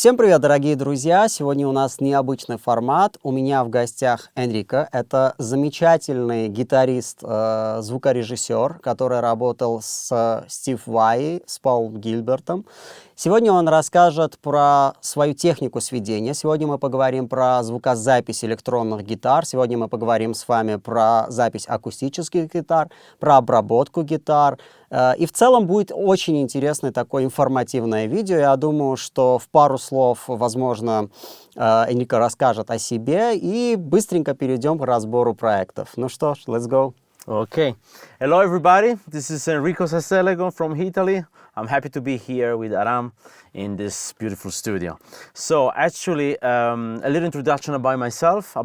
Всем привет, дорогие друзья! Сегодня у нас необычный формат. У меня в гостях Энрико. Это замечательный гитарист, звукорежиссер, который работал с Стив Vai, с Полом Гилбертом. Сегодня он расскажет про свою технику сведения. Сегодня мы поговорим про звукозапись электронных гитар. Сегодня мы поговорим с вами про запись акустических гитар, про обработку гитар. И в целом будет очень интересное такое информативное видео. Я думаю, что в пару слов, возможно, Энрико расскажет о себе, и быстренько перейдем к разбору проектов. Ну что ж, let's go. Okay. Hello, everybody. This is Enrico Sesselego from Italy. I'm happy to be here with Aram in this beautiful studio. So actually, a little introduction about myself.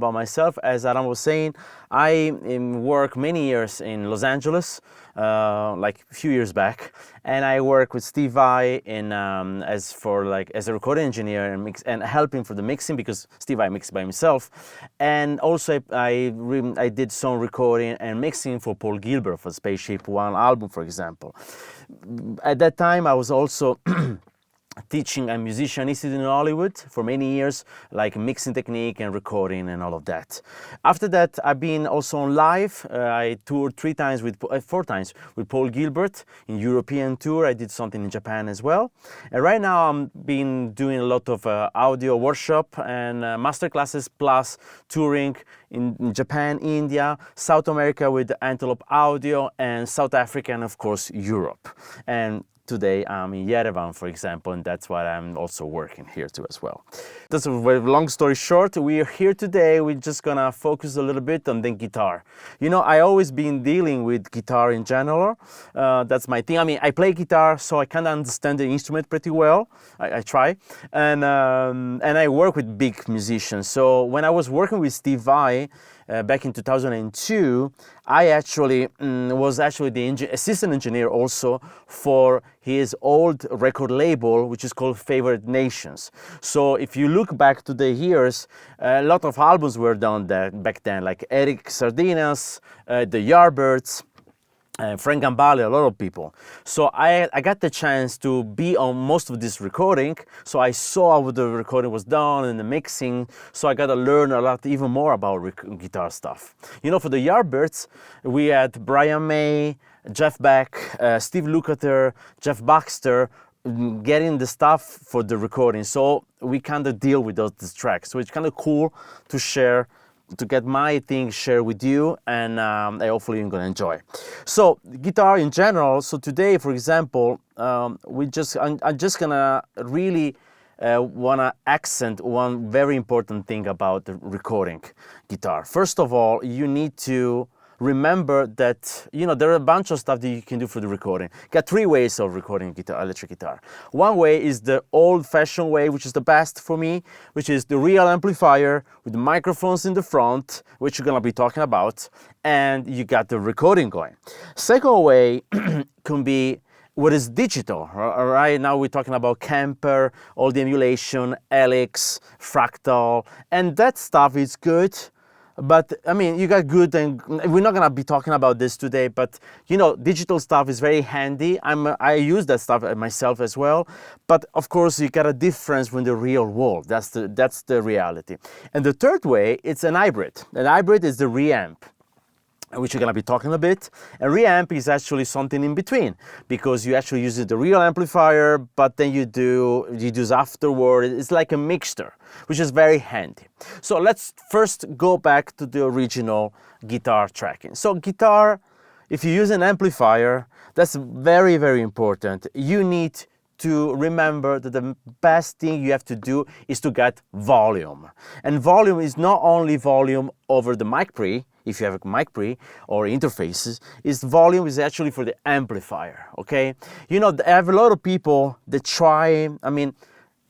As Aram was saying, I worked many years in Los Angeles, like a few years back, and I work with Steve Vai in as a recording engineer and helping for the mixing, because Steve Vai mixed by himself, and also I did some recording and mixing for Paul Gilbert for Spaceship One album, for example. At that time, I was also teaching a musician institute in Hollywood for many years, like mixing technique and recording and all of that. After that, I've been also on live. I toured four times with Paul Gilbert in European tour. I did something in Japan as well. And right now I'm been doing a lot of audio workshop and master classes, plus touring in Japan, India, South America with Antelope Audio, and South Africa, and of course Europe. And today I'm in Yerevan, for example, and that's why I'm also working here too as well. That's a very long story short. We are here today. We're just gonna focus a little bit on the guitar. You know, I always been dealing with guitar in general. That's my thing. I mean, I play guitar, so I kind of understand the instrument pretty well. I try, and I work with big musicians. So when I was working with Steve Vai, back in 2002, I actually was the assistant engineer also for his old record label, which is called Favored Nations. So if you look back to the years, a lot of albums were done back then, like Eric Sardinas, the Yardbirds, Frank Gambale, a lot of people. So I got the chance to be on most of this recording. So I saw how the recording was done and the mixing. So I got to learn a lot even more about guitar stuff. You know, for the Yardbirds, we had Brian May, Jeff Beck, Steve Lukather, Jeff Baxter, getting the stuff for the recording. So we kind of deal with those tracks. So it's kind of cool to share, to get my thing shared with you, and hopefully you're gonna enjoy. So guitar in general. So today, for example, I'm just gonna really wanna accent one very important thing about the recording guitar. First of all, you need to remember that, you know, there are a bunch of stuff that you can do for the recording. You got three ways of recording electric guitar. One way is the old-fashioned way, which is the best for me, which is the real amplifier with the microphones in the front, which you're gonna be talking about, and you got the recording going. Second way can be what is digital. Right now we're talking about Kemper, all the emulation, Helix, Fractal, and that stuff is good. But I mean, you got good, and we're not gonna be talking about this today, but you know, digital stuff is very handy. I use that stuff myself as well. But of course, you got a difference from the real world. That's the reality. And the third way, it's an hybrid. An hybrid is the Reamp, which you're gonna be talking a bit. And Reamp is actually something in between, because you actually use the real amplifier, but then you do afterward. It's like a mixture, which is very handy. So let's first go back to the original guitar tracking. So guitar, if you use an amplifier, that's very, very important. You need to remember that the best thing you have to do is to get volume. And volume is not only volume over the mic pre, if you have a mic pre or interfaces, volume is actually for the amplifier, okay? You know, I have a lot of people that try, I mean,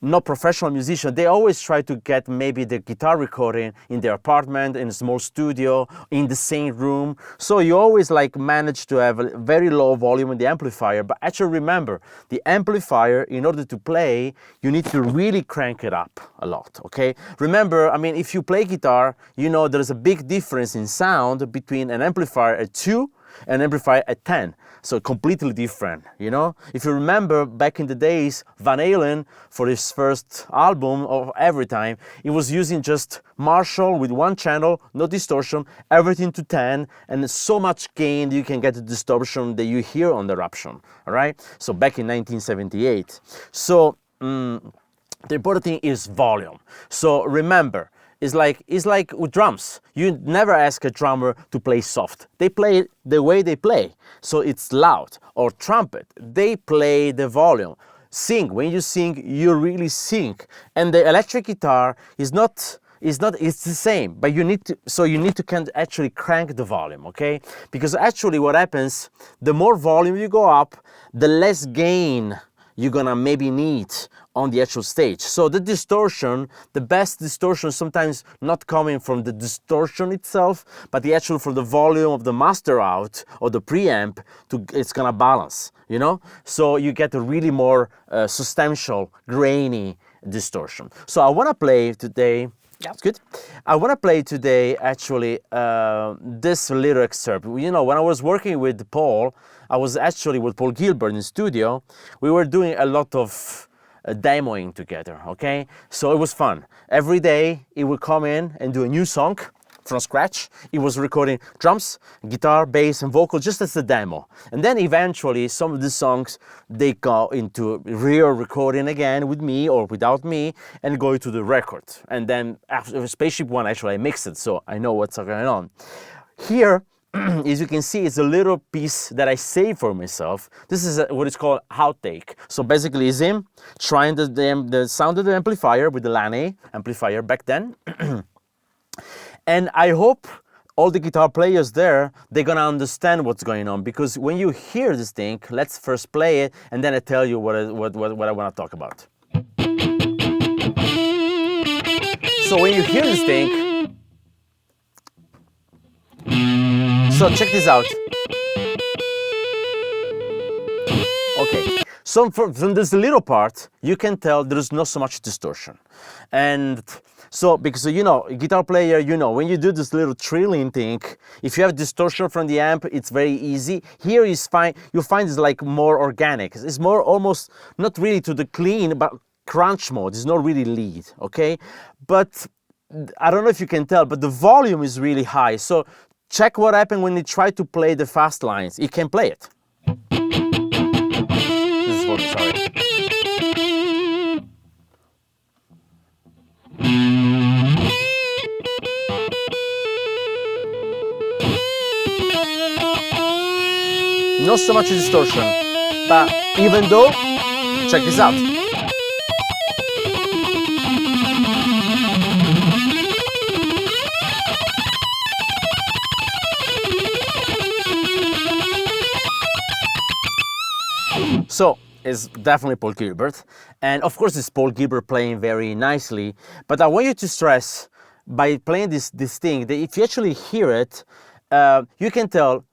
not professional musicians, they always try to get maybe the guitar recording in their apartment, in a small studio, in the same room. So you always like manage to have a very low volume in the amplifier. But actually remember, the amplifier, in order to play, you need to really crank it up a lot, okay? Remember, I mean, if you play guitar, you know there's a big difference in sound between an amplifier at 2 an amplifier at 10. So completely different, you know? If you remember back in the days, Van Halen, for his first album of Every Time, he was using just Marshall with one channel, no distortion, everything to 10, and so much gain you can get the distortion that you hear on the Eruption, all right? So back in 1978. So the important thing is volume. So remember, it's like with drums. You never ask a drummer to play soft. They play it the way they play, so it's loud. Or trumpet, they play the volume. Sing, when you sing, you really sing. And the electric guitar is not, it's the same, but you need to actually crank the volume, okay? Because actually what happens, the more volume you go up, the less gain you're gonna maybe need on the actual stage. So the distortion, the best distortion sometimes not coming from the distortion itself, but the actual from the volume of the master out or the preamp, it's gonna balance, you know? So you get a really more substantial, grainy distortion. So I wanna play today, that's good. I wanna play today actually this little excerpt. You know, when I was working with Paul, I was actually with Paul Gilbert in the studio. We were doing a lot of demoing together, okay? So it was fun. Every day he would come in and do a new song from scratch. He was recording drums, guitar, bass, and vocal just as a demo. And then eventually some of the songs, they go into real recording again with me or without me and go to the record. And then after Spaceship One, actually I mixed it, so I know what's going on. Here, as you can see, it's a little piece that I saved for myself. This is what is called outtake. So basically it's him trying the sound of the amplifier with the Laney amplifier back then. And I hope all the guitar players there, they're gonna understand what's going on, because when you hear this thing, let's first play it and then I tell you what I wanna talk about. So when you hear this thing, so check this out. Okay, so from this little part, you can tell there's not so much distortion. And so, because you know, guitar player, you know, when you do this little trilling thing, if you have distortion from the amp, it's very easy. Here is fine, you find it's like more organic. It's more almost, not really to the clean, but crunch mode. It's not really lead, okay? But I don't know if you can tell, but the volume is really high. So check what happened when he tried to play the fast lines. He can play it. This is what, sorry. Not so much distortion, but even though, check this out. So it's definitely Paul Gilbert, and of course it's Paul Gilbert playing very nicely, but I want you to stress by playing this thing that if you actually hear it, you can tell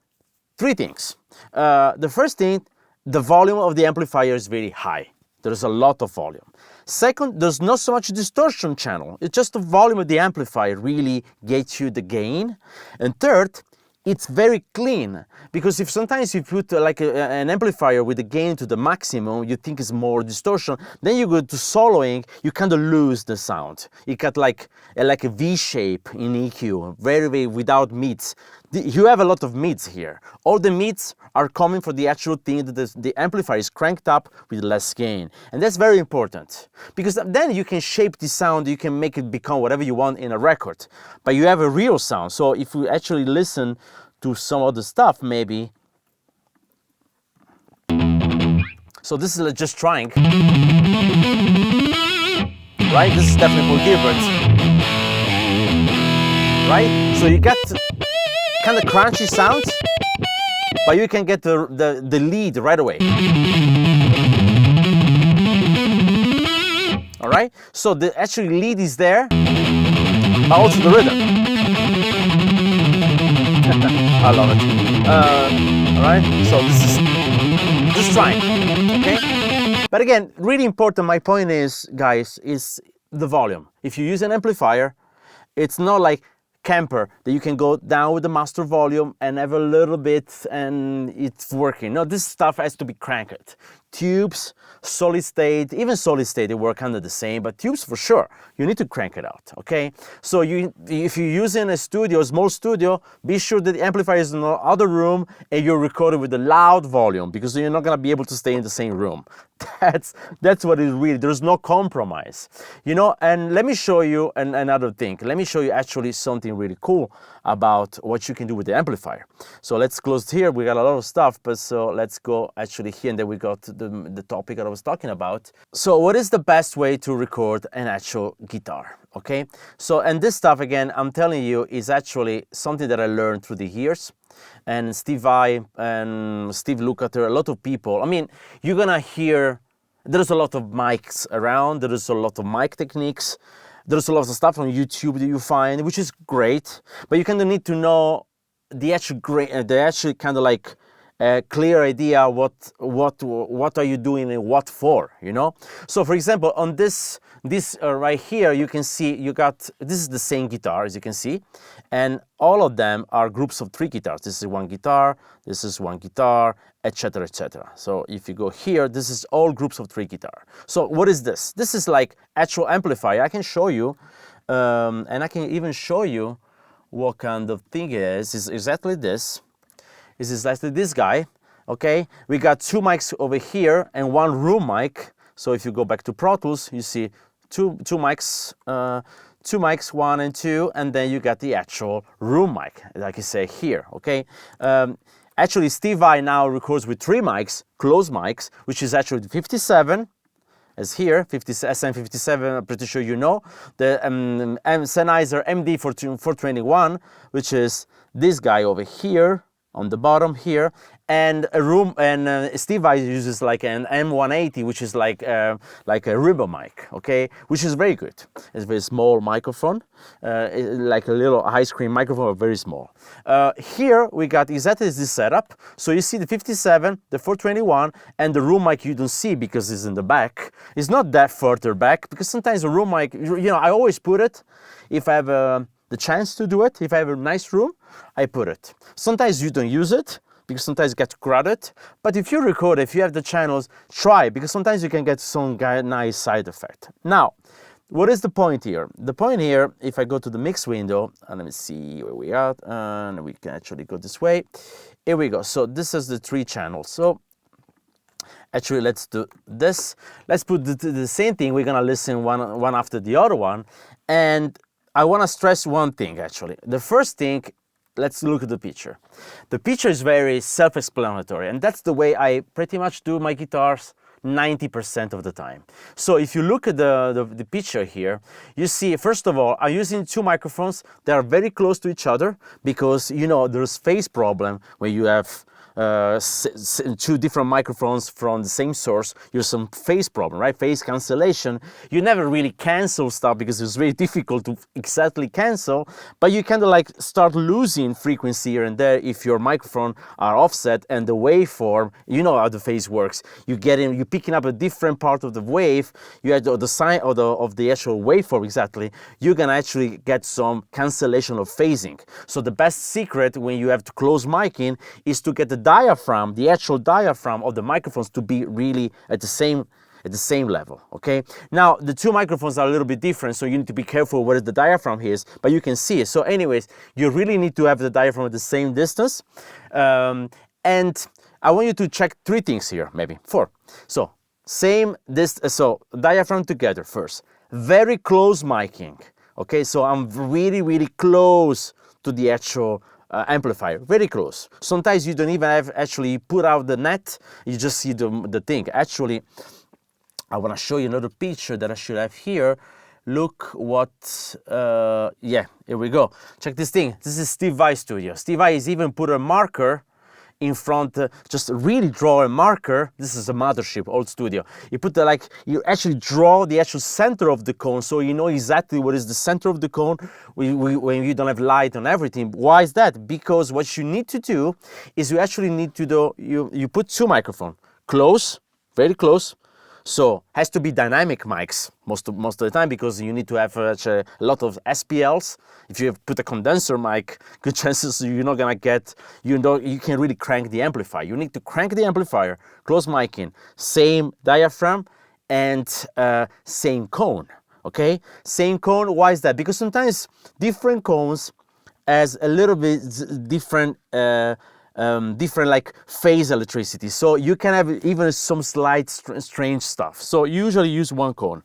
three things. The first thing, the volume of the amplifier is very high. There's a lot of volume. Second, there's not so much distortion channel. It's just the volume of the amplifier really gets you the gain. And third, it's very clean, because if sometimes you put like an amplifier with the gain to the maximum, you think it's more distortion, then you go to soloing, you kind of lose the sound. You got like a V shape in EQ, very without mids. You have a lot of mids here. All the mids are coming from the actual thing that the amplifier is cranked up with less gain. And that's very important, because then you can shape the sound, you can make it become whatever you want in a record, but you have a real sound. So if you actually listen to some other stuff, maybe. So this is just trying. Right? This is definitely Paul Gilbert. Right? So you get kind of crunchy sounds, but you can get the lead right away. All right? So the actual lead is there, but also the rhythm. I love it. All right, so this is just trying, okay? But again, really important, my point is, guys, is the volume. If you use an amplifier, it's not like camper that you can go down with the master volume and have a little bit and it's working. No, this stuff has to be cranked. Tubes, solid state, even solid state, they work under the same, but tubes for sure, you need to crank it out, okay? So if you're using a studio, a small studio, be sure that the amplifier is in the other room and you're recording with a loud volume, because you're not gonna be able to stay in the same room. That's what it really, there's no compromise. You know, and let me show you another thing. Let me show you actually something really cool about what you can do with the amplifier. So let's close here, we got a lot of stuff, but so let's go actually here, and then we got the topic that I was talking about. So what is the best way to record an actual guitar? Okay, so and this stuff again, I'm telling you, is actually something that I learned through the years. And Steve Vai and Steve Lukather, a lot of people, I mean, you're gonna hear, there's a lot of mics around, there's a lot of mic techniques, there's a lot of stuff on YouTube that you find, which is great, but you kind of need to know the actual kind of like clear idea what are you doing and what for, you know. So for example, on this right here, you can see this is the same guitar, as you can see, and all of them are groups of 3 guitars. This is one guitar, this is one guitar, etc., etc. So if you go here, this is all groups of 3 guitar. So what is this? This is like actual amplifier. I can show you, and I can even show you what kind of thing it is. It's exactly this. This is exactly this guy. Okay, we got 2 mics over here and 1 room mic. So if you go back to Pro Tools, you see two mics, 1 and 2, and then you got the actual room mic, like I say here. Okay, actually Steve Vai now records with 3 mics, closed mics, which is actually the 57. As here, SM57, I'm pretty sure you know. The Sennheiser MD421, which is this guy over here, on the bottom here, and a room, and Steve Vai uses like an M180, which is like a ribbon mic, okay, which is very good. It's a very small microphone, like a little ice cream microphone, very small. Here we got exactly this setup. So you see the 57, the 421, and the room mic you don't see because it's in the back. It's not that further back, because sometimes a room mic, you know, I always put it if I have the chance to do it. If I have a nice room, I put it. Sometimes you don't use it because sometimes you get crowded. But if you record, if you have the channels, try, because sometimes you can get some nice side effect. Now, what is the point here? The point here, if I go to the mix window, and let me see where we are, and we can actually go this way. Here we go. So this is the 3 channels. So actually, let's do this. Let's put the same thing. We're gonna listen one after the other one, and I want to stress one thing, actually. The first thing, let's look at the picture. The picture is very self-explanatory, and that's the way I pretty much do my guitars 90% of the time. So if you look at the picture here, you see, first of all, I'm using 2 microphones that are very close to each other, because, you know, there's phase problem when you have 2 different microphones from the same source. There's some phase problem, right? Phase cancellation. You never really cancel stuff because it's very difficult to exactly cancel, but you kind of like start losing frequency here and there if your microphone are offset, and the waveform, you know how the phase works. You're picking up a different part of the wave. You had the sign of the actual waveform exactly. You're gonna actually get some cancellation of phasing. So the best secret when you have to close miking is to get the diaphragm, the actual diaphragm of the microphones, to be really at the same level. Okay, now the 2 microphones are a little bit different, so you need to be careful where the diaphragm is, but you can see it. So anyways, you really need to have the diaphragm at the same distance, and I want you to check 3 things here, maybe 4. So so diaphragm together first, very close miking. Okay, so I'm really close to the actual amplifier, very close. Sometimes you don't even have actually put out the net, you just see the thing. Actually, I want to show you another picture that I should have here. Look what, yeah, here we go. Check this thing. This is Steve Vai studio. Steve Vai has even put a marker in front, just really draw a marker. This is a mothership, old studio. You put you actually draw the actual center of the cone, so you know exactly what is the center of the cone when you don't have light on everything. Why is that? Because what you need to do is you actually need to do, you put 2 microphones, close, very close, So has to be dynamic mics most of the time, because you need to have a lot of SPLs. If you put a condenser mic, good chances you're not gonna get, you can really crank the amplifier. You need to crank the amplifier, close mic in, same diaphragm and same cone, okay? Same cone, why is that? Because sometimes different cones has a little bit different different like phase electricity, so you can have even some slight strange stuff. So usually use one cone,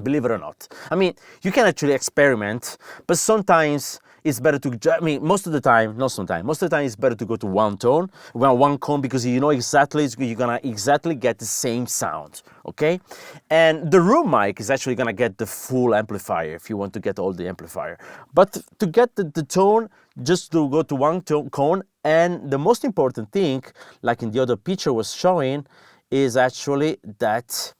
believe it or not. I mean, you can actually experiment, but sometimes it's better to, I mean, most of the time, not sometimes, most of the time it's better to go to one tone, one cone, because you know exactly, you're gonna exactly get the same sound, okay? And the room mic is actually gonna get the full amplifier if you want to get all the amplifier. But to get the tone, just to go to one cone. And the most important thing, like in the other picture was showing, is actually that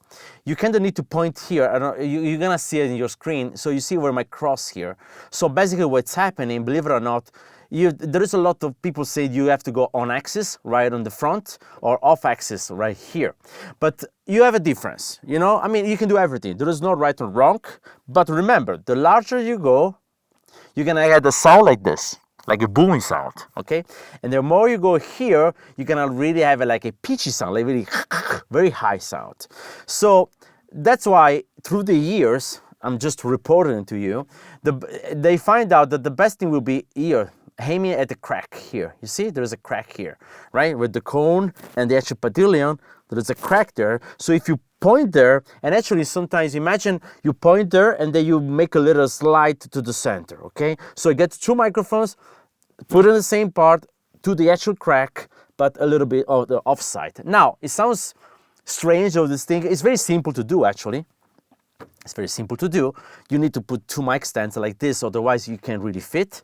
you kind of need to point here. You're gonna see it in your screen. So you see where my cross here. So basically what's happening, believe it or not, there is a lot of people say you have to go on axis, right on the front, or off axis, right here. But you have a difference, you know? I mean, you can do everything. There is no right or wrong. But remember, the larger you go, you're gonna get a sound like this, like a booming sound, okay? And the more you go here, you're gonna really have like a pitchy sound, like really very high sound. So that's why through the years, I'm just reporting to you, they find out that the best thing will be here, aiming at the crack here. You see, there's a crack here, right? With the cone and the actual pavilion, there's a crack there. So if you point there, and actually sometimes imagine you point there and then you make a little slide to the center, okay? So you get two microphones, put in the same part to the actual crack, but a little bit of the offside. Now, it sounds strange of this thing. It's very simple to do, actually. It's very simple to do. You need to put two mic stands like this, otherwise you can't really fit.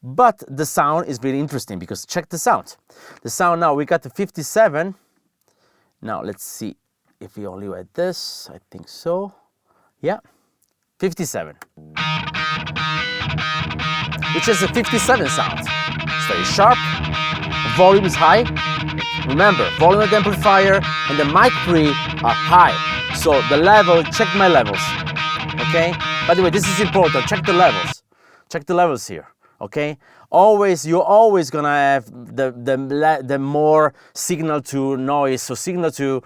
But the sound is very interesting, because check the sound. The sound now, we got the 57. Now, let's see if we only add this. I think so. Yeah, 57. Which is a 57 sound. It's very sharp. Volume is high. Remember, volume of the amplifier and the mic pre are high. So the level, check my levels. Okay? By the way, this is important. Check the levels. Check the levels here. Okay, you're always gonna have the more signal to noise, so signal to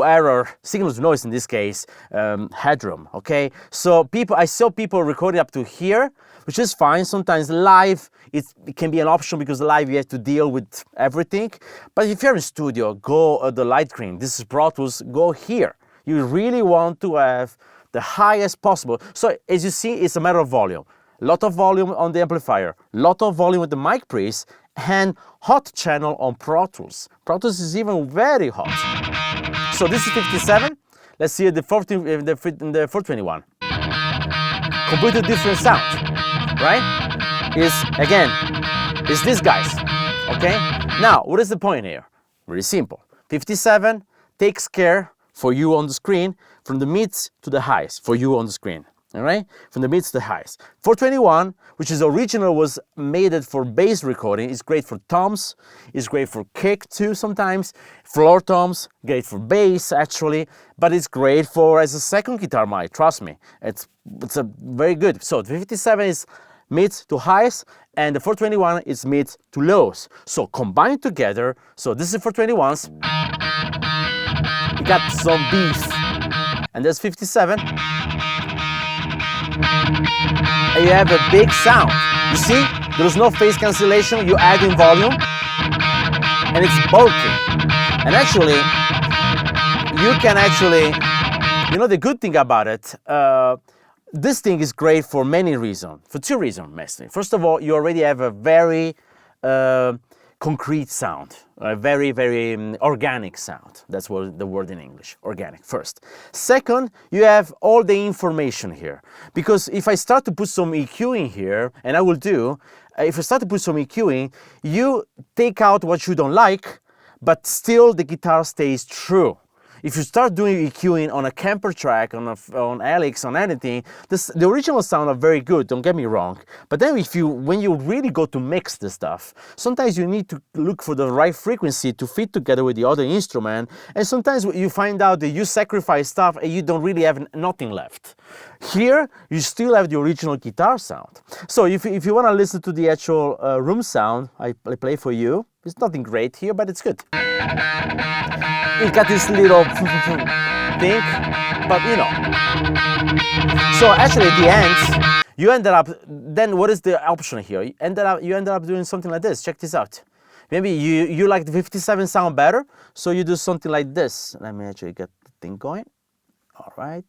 error, signal to noise in this case, headroom. Okay, so I saw people recording up to here, which is fine. Sometimes live it can be an option, because live you have to deal with everything. But if you're in studio, go the light cream. This is Pro Tools. Go here. You really want to have the highest possible. So as you see, it's a matter of volume. Lot of volume on the amplifier, lot of volume with the mic pre's, and hot channel on Pro Tools. Pro Tools is even very hot. So this is 57. Let's see the 421. Completely different sound, right? Is this guys, okay? Now, what is the point here? Very simple. 57 takes care for you on the screen, from the mids to the highs for you on the screen. All right, from the mids to the highs. 421, which is original, was made for bass recording. It's great for toms. It's great for kick too sometimes. Floor toms, great for bass actually, but it's great for as a second guitar mic. Trust me, it's a very good. So the 57 is mids to highs, and the 421 is mids to lows. So combined together. So this is 421s. You got some beef, and there's 57. And you have a big sound. You see, there's no phase cancellation. You add in volume, and it's bulky. And actually, you can actually, you know, the good thing about it, this thing is great for many reasons. For two reasons, mostly. First of all, you already have a very concrete sound, a very, very organic sound. That's what the word in English, organic, first. Second, you have all the information here. Because if I start to put some EQ in here, and I will do, if I start to put some EQ in, you take out what you don't like, but still the guitar stays true. if you start doing EQing on a camper track, on Alex, on anything, the original sound are very good, don't get me wrong. But then when you really go to mix the stuff, sometimes you need to look for the right frequency to fit together with the other instrument. And sometimes you find out that you sacrifice stuff and you don't really have nothing left. Here, you still have the original guitar sound. So if you want to listen to the actual room sound, I play for you. It's nothing great here, but it's good. It got this little thing, but you know. So actually at the end, you ended up, then what is the option here? You ended up doing something like this. Check this out. Maybe you like the 57 sound better, so you do something like this. Let me actually get the thing going. All right.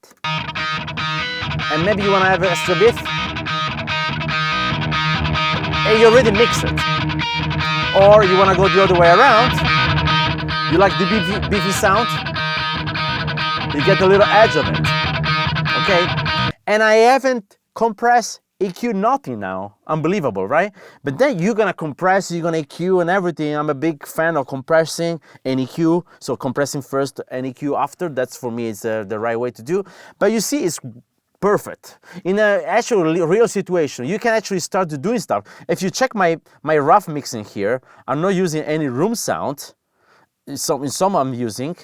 And maybe you want to have an extra bit. And you already mix it. Or you want to go the other way around. You like the beefy sound. You get a little edge of it. Okay? And I haven't compressed, EQ, nothing now. Unbelievable, right? But then you're gonna compress, you're gonna EQ and everything. I'm a big fan of compressing and EQ. So compressing first and EQ after. That's for me is the right way to do. But you see, it's perfect. In an actual real situation, you can actually start doing stuff. If you check my rough mixing here, I'm not using any room sound. In some I'm using,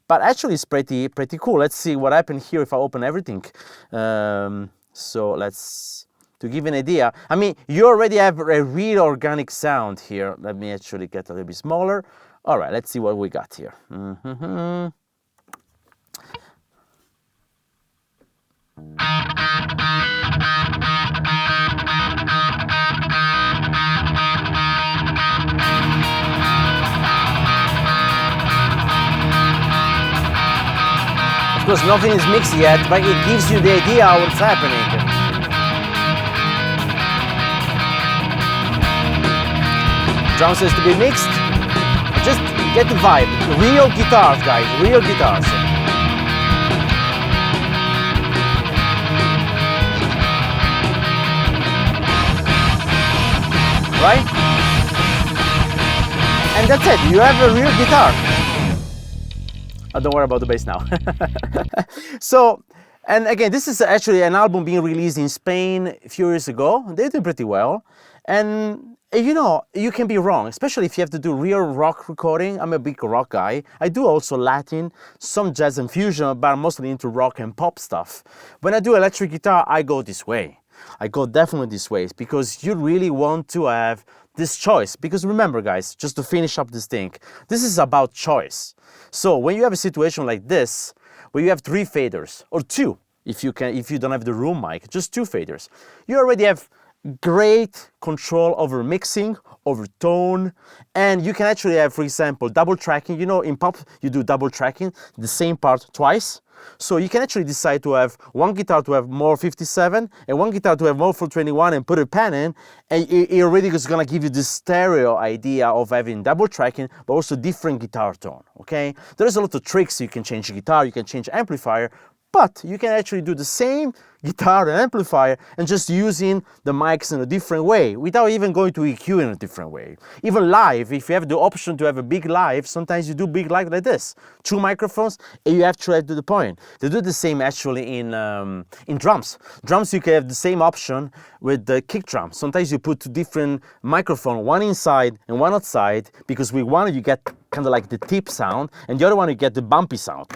but actually it's pretty cool. Let's see what happens here if I open everything. So to give an idea, I mean, you already have a real organic sound here. Let me actually get a little bit smaller. All right, let's see what we got here. Of course, nothing is mixed yet, but it gives you the idea of what's happening. Drums has to be mixed. Just get the vibe. Real guitars, guys. Real guitars. Right? And that's it. You have a real guitar. Don't worry about the bass now. So, and again, this is actually an album being released in Spain a few years ago. They did pretty well. And you know, you can be wrong, especially if you have to do real rock recording. I'm a big rock guy. I do also Latin, some jazz and fusion, but I'm mostly into rock and pop stuff. When I do electric guitar, I go this way. I go definitely this way because you really want to have this choice. Because remember, guys, just to finish up this thing, this is about choice. So when you have a situation like this, where you have 3 faders, or 2, if you don't have the room mic, just 2 faders, you already have great control over mixing, over tone, and you can actually have, for example, double tracking. You know, in pop, you do double tracking, the same part twice. So you can actually decide to have one guitar to have more 57 and one guitar to have more 421 and put a pan in, and it already is going to give you this stereo idea of having double tracking, but also different guitar tone, okay? There's a lot of tricks. You can change the guitar, you can change amplifier, but you can actually do the same guitar and amplifier and just using the mics in a different way without even going to EQ in a different way. Even live, if you have the option to have a big live, sometimes you do big live like this. 2 microphones and you have to the point. They do the same actually in drums. Drums, you can have the same option with the kick drum. Sometimes you put 2 different microphones, one inside and one outside, because with one you get kind of like the tip sound and the other one you get the bumpy sound.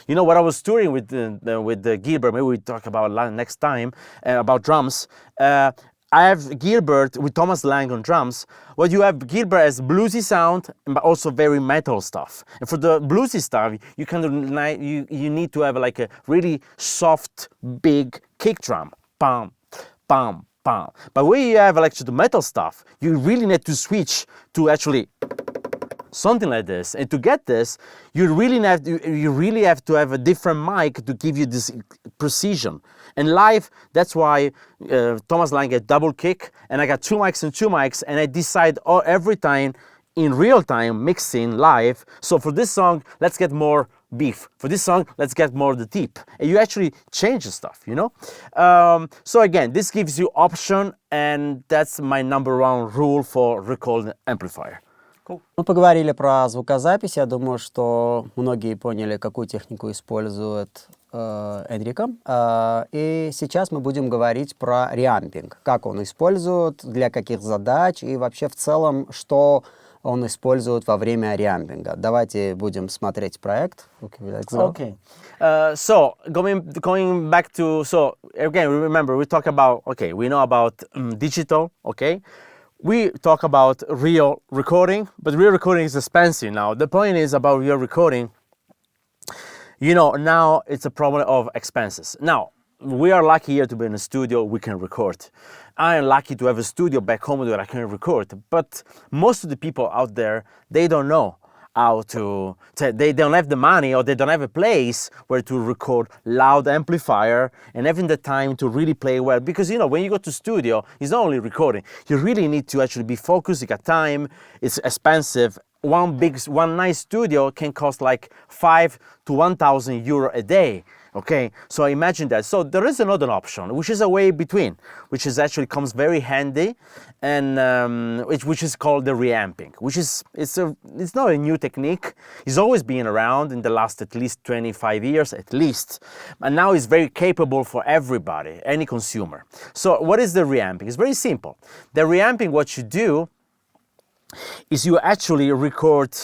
You know, what I was touring with Gilbert, maybe we talk about next time about drums. I have Gilbert with Thomas Lang on drums. What you have Gilbert as bluesy sound, but also very metal stuff. And for the bluesy stuff, you kind of you need to have like a really soft, big kick drum, bam, bam, bam. But when you have like the metal stuff, you really need to switch to actually something like this. And to get this, you really have to have a different mic to give you this precision. And live, that's why Thomas Lang had double kick, and I got 2 mics and 2 mics, and I decide every time in real time mixing live. So for this song, let's get more beef. For this song, let's get more the tip. And you actually change the stuff, you know? So again, this gives you option, and that's my #1 rule for recording amplifier. Cool. Мы поговорили про звукозапись. Я думаю, что многие поняли, какую технику использует Энрико. И сейчас мы будем говорить про Reamping. Как он использует, для каких задач и вообще в целом, что он использует во время реампинга. Давайте будем смотреть проект. Okay. So going back to, so again, remember we talk about, okay, we know about digital, okay? We talk about real recording, but real recording is expensive now. The point is about real recording, you know, now it's a problem of expenses. Now, we are lucky here to be in a studio, we can record. I am lucky to have a studio back home where I can record, but most of the people out there, they don't know how to, they don't have the money or they don't have a place where to record loud amplifier and having the time to really play well. Because, you know, when you go to studio, it's not only recording, you really need to actually be focused, you got time, it's expensive. One nice studio can cost like 5 to 1,000 euro a day. Okay, so imagine that. So there is another option, which is a way between, which is actually comes very handy, and which is called the reamping, which is it's not a new technique. It's always been around in the last at least 25 years, at least, and now it's very capable for everybody, any consumer. So what is the reamping? It's very simple. The reamping, what you do is you actually record.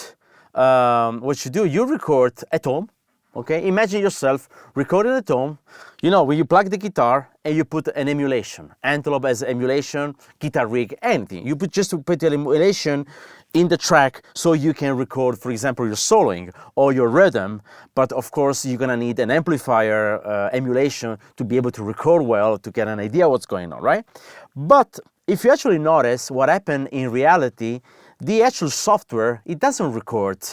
You record at home. Okay, imagine yourself recording at home, you know, when you plug the guitar and you put an emulation, Antelope as emulation, guitar rig, anything. You just put the emulation in the track so you can record, for example, your soloing or your rhythm, but of course you're gonna need an amplifier emulation to be able to record well, to get an idea what's going on, right? But if you actually notice what happened in reality, the actual software, it doesn't record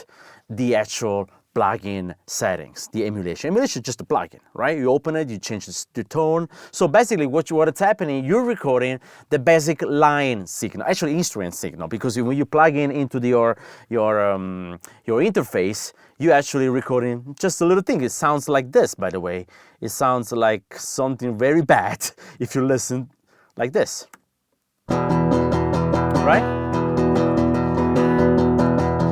the actual plugin settings, the emulation. Emulation is just a plugin, right? You open it, you change the tone. So basically what is happening, you're recording the basic line signal, actually instrument signal, because when you plug in into your interface, you actually recording just a little thing. It sounds like this, by the way. It sounds like something very bad if you listen like this, right?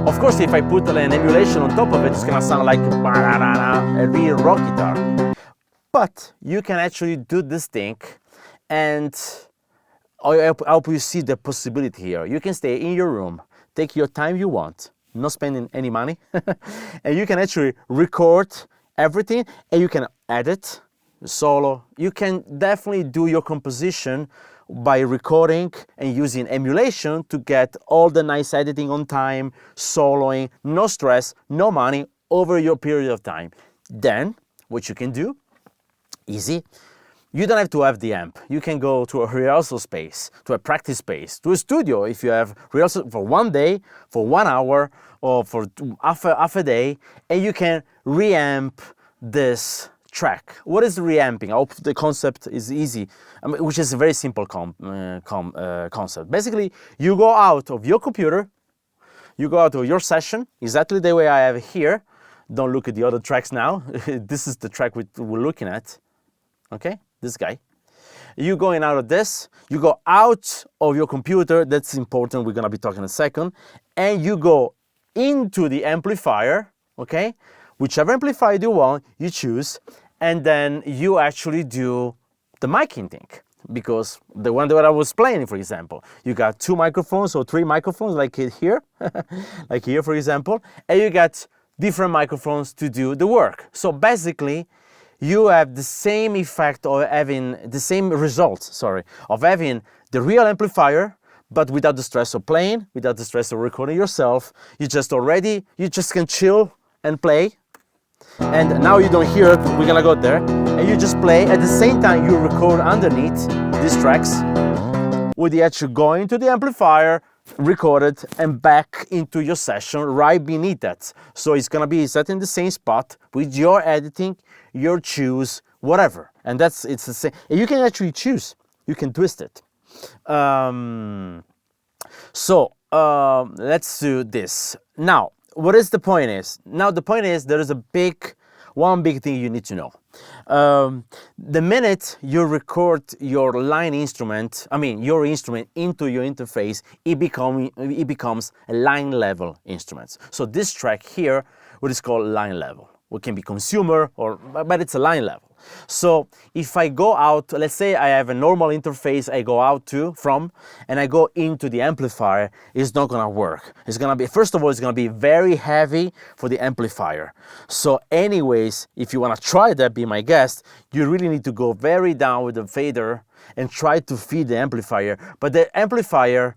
Of course, if I put an emulation on top of it, it's gonna sound like a real rock guitar. But you can actually do this thing, and I hope you see the possibility here. You can stay in your room, take your time you want, not spending any money, and you can actually record everything, and you can edit, solo. You can definitely do your composition by recording and using emulation to get all the nice editing on time, soloing, no stress, no money over your period of time. Then, what you can do, easy, you don't have to have the amp. You can go to a rehearsal space, to a practice space, to a studio if you have rehearsal for one day, for 1 hour, or for half a day, and you can reamp this track. What is reamping? I hope the concept is easy, which is a very simple concept. Basically, you go out of your computer, you go out of your session, exactly the way I have here. Don't look at the other tracks now. This is the track we're looking at. Okay, this guy. You going out of this, you go out of your computer, that's important, we're gonna be talking in a second, and you go into the amplifier, okay? Whichever amplifier you want, you choose, and then you actually do the miking thing, because the one that I was playing, for example, you got 2 microphones or 3 microphones, like here, like here, for example, and you got different microphones to do the work. So basically, you have the same effect of having the same result, of having the real amplifier, but without the stress of playing, without the stress of recording yourself. You just can chill and play. And now you don't hear it, we're gonna go there, and you just play. At the same time, you record underneath these tracks with the actual going to the amplifier, record it, and back into your session right beneath that. So it's gonna be set in the same spot with your editing, your choose, whatever. And it's the same. And you can actually choose, you can twist it. Let's do this. Now, what is the point is? Now the point is there is a big one big thing you need to know. The minute you record your line instrument, your instrument into your interface, it becomes a line level instrument. So this track here, what is called line level. It can be consumer, but it's a line level. So if I go out, let's say I have a normal interface I go out from, and I go into the amplifier, it's not gonna work. It's gonna be, first of all, it's gonna be very heavy for the amplifier. So anyways, if you wanna try that, be my guest, you really need to go very down with the fader and try to feed the amplifier. But the amplifier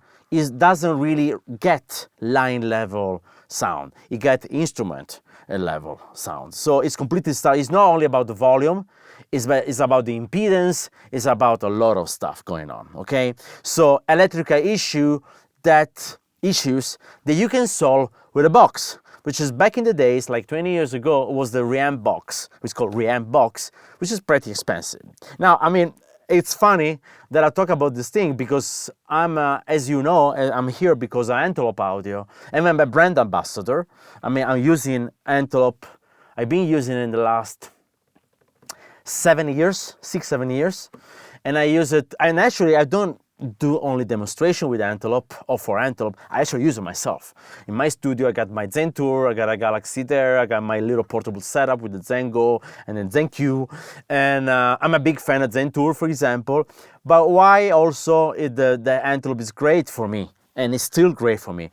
doesn't really get line level sound. It gets instrument level sound. So it's completely, it's not only about the volume, it's about the impedance, it's about a lot of stuff going on, okay? So electrical issues that you can solve with a box, which is back in the days, like 20 years ago, was the Reamp box, which is called Reamp box, which is pretty expensive. Now, it's funny that I talk about this thing because I'm, as you know, I'm here because of Antelope Audio, and I'm a brand ambassador. I'm using Antelope. I've been using it in the last 6-7 years, and I use it. And actually, I don't do only demonstration with Antelope or for Antelope. I actually use it myself. In my studio, I got my Zen Tour, I got a Galaxy there, I got my little portable setup with the Zen Go and then Zen Q. And I'm a big fan of Zen Tour, for example. But why also the Antelope is great for me, and it's still great for me.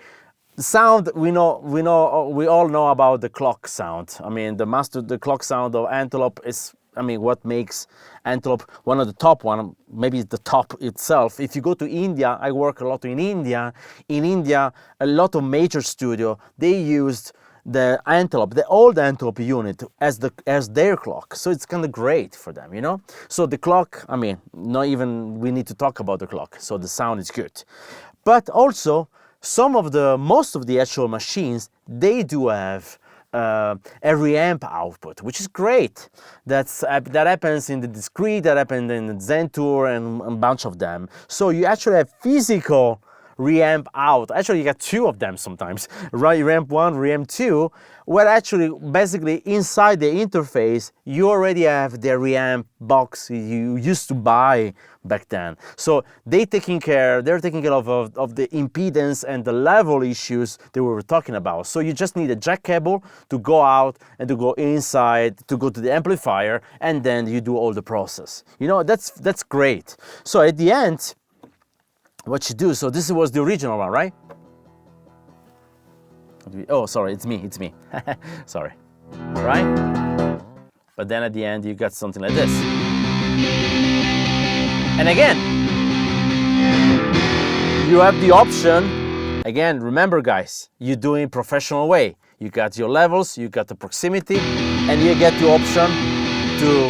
The sound, we all know about the clock sound. The clock sound of Antelope is, what makes Antelope one of the top one, maybe the top itself. If you go to India, I work a lot in India. In India, a lot of major studio, they used the Antelope, the old Antelope unit as their clock. So it's kind of great for them, So the clock, not even we need to talk about the clock. So the sound is good. But also, most of the actual machines, they do have a reamp output, which is great. That happens in the discrete, that happens in the Zen Tour, and a bunch of them. So you actually have physical reamp out. Actually, you got two of them sometimes, right? Reamp 1, Reamp 2, where actually, basically, inside the interface, you already have the reamp box you used to buy back then. So they're taking care of the impedance and the level issues that we were talking about. So you just need a jack cable to go out and to go inside, to go to the amplifier, and then you do all the process. That's great. So at the end, what you do, so this was the original one, right? Oh, sorry, it's me. Sorry, right? But then at the end, you got something like this. And again, you have the option, again, remember guys, you're doing professional way. You got your levels, you got the proximity, and you get the option to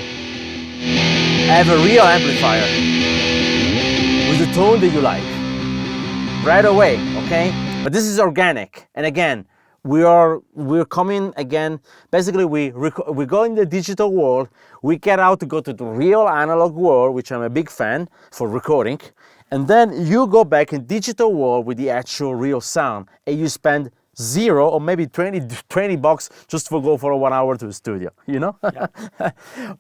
have a real amplifier with the tone that you like right away, okay? But this is organic, and again, we're coming again. Basically, we go in the digital world. We get out to go to the real analog world, which I'm a big fan for recording, and then you go back in digital world with the actual real sound, and you spend $0 or maybe $20 just to go for 1 hour to the studio, Yeah.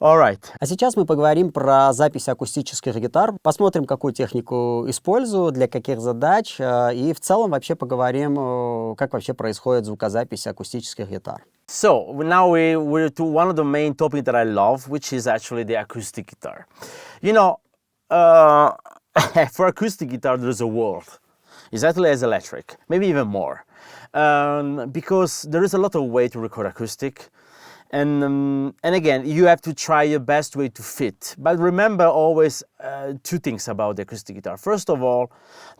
All right. А сейчас мы поговорим про запись акустических гитар, посмотрим, какую технику использую, для каких задач, и в целом вообще поговорим, как вообще происходит звукозапись акустических гитар. So now we're to one of the main topics that I love, which is actually the acoustic guitar. For acoustic guitar, there's a world. Exactly as electric, maybe even more. Because there is a lot of way to record acoustic, and again, you have to try your best way to fit. But remember always two things about the acoustic guitar. First of all,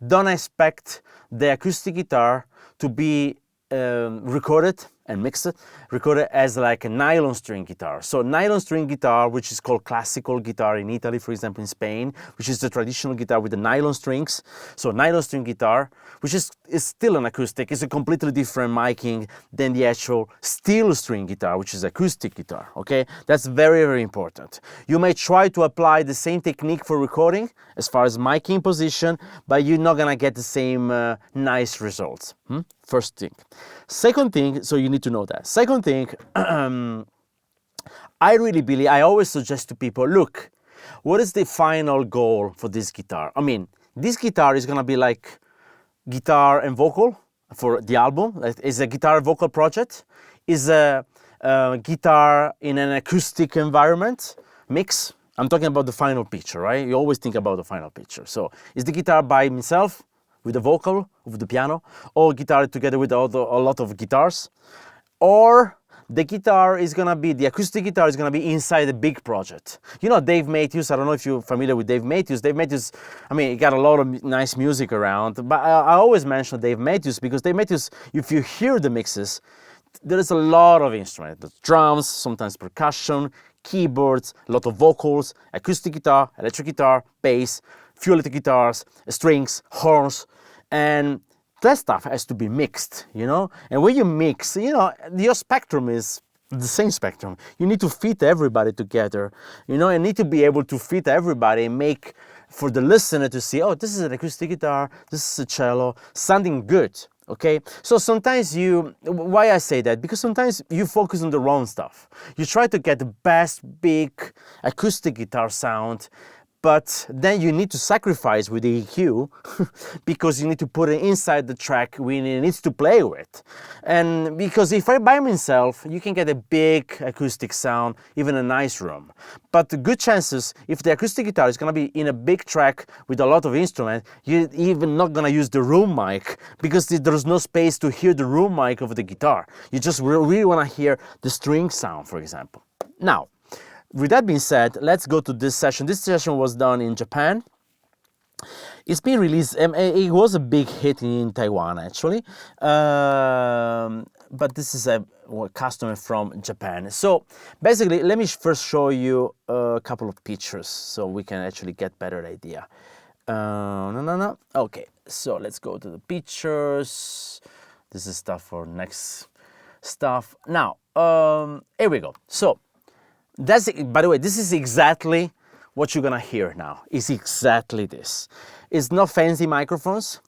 don't expect the acoustic guitar to be recorded as like a nylon string guitar. So nylon string guitar, which is called classical guitar in Italy, for example, in Spain, which is the traditional guitar with the nylon strings. So nylon string guitar, which is still an acoustic, is a completely different miking than the actual steel string guitar, which is acoustic guitar, okay? That's very, very important. You may try to apply the same technique for recording as far as miking position, but you're not gonna get the same nice results. First thing. Second thing, so you need to know that. Second thing, I really believe, I always suggest to people, look, what is the final goal for this guitar? I mean, this guitar is gonna be like guitar and vocal for the album. It's a guitar vocal project. Is a guitar in an acoustic environment mix. I'm talking about the final picture, right? You always think about the final picture. So is the guitar by himself with the vocal, with the piano, or guitar together with a lot of guitars? Or the guitar is gonna be, the acoustic guitar is gonna be inside a big project. You know, Dave Matthews, I don't know if you're familiar with Dave Matthews. Dave Matthews, I mean, he got a lot of nice music around, but I always mention Dave Matthews because Dave Matthews, if you hear the mixes, there is a lot of instruments, the drums, sometimes percussion, keyboards, a lot of vocals, acoustic guitar, electric guitar, bass, few electric guitars, strings, horns, and that stuff has to be mixed, you know? And when you mix, you know, your spectrum is the same spectrum. You need to fit everybody together, you know, and need to be able to fit everybody and make for the listener to see, oh, this is an acoustic guitar, this is a cello, sounding good, okay? So sometimes why I say that? Because sometimes you focus on the wrong stuff. You try to get the best big acoustic guitar sound, but then you need to sacrifice with the EQ because you need to put it inside the track when it needs to play with. And because if I by myself, you can get a big acoustic sound, even a nice room. But the good chances, if the acoustic guitar is gonna be in a big track with a lot of instruments, you're even not gonna use the room mic because there's no space to hear the room mic of the guitar. You just really wanna hear the string sound, for example. Now, with that being said, let's go to this session. This session was done in Japan. It's been released, it was a big hit in Taiwan actually, but this is a customer from Japan. So basically, let me first show you a couple of pictures so we can actually get better idea. Okay, so let's go to the pictures. This is stuff for next stuff. Now, here we go. So, that's, by the way, this is exactly what you're gonna hear now. It's exactly this. It's not fancy microphones.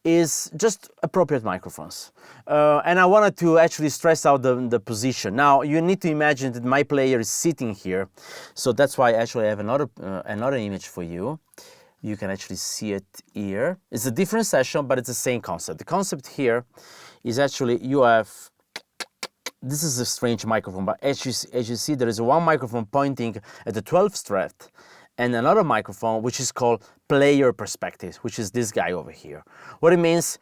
It's just appropriate microphones. And I wanted to actually stress out the position. Now, you need to imagine that my player is sitting here. So that's why actually I have another image for you. You can actually see it here. It's a different session, but it's the same concept. The concept here is actually you have, this is a strange microphone, but as you see, there is one microphone pointing at the 12th fret and another microphone which is called player perspective, which is this guy over here. What it means,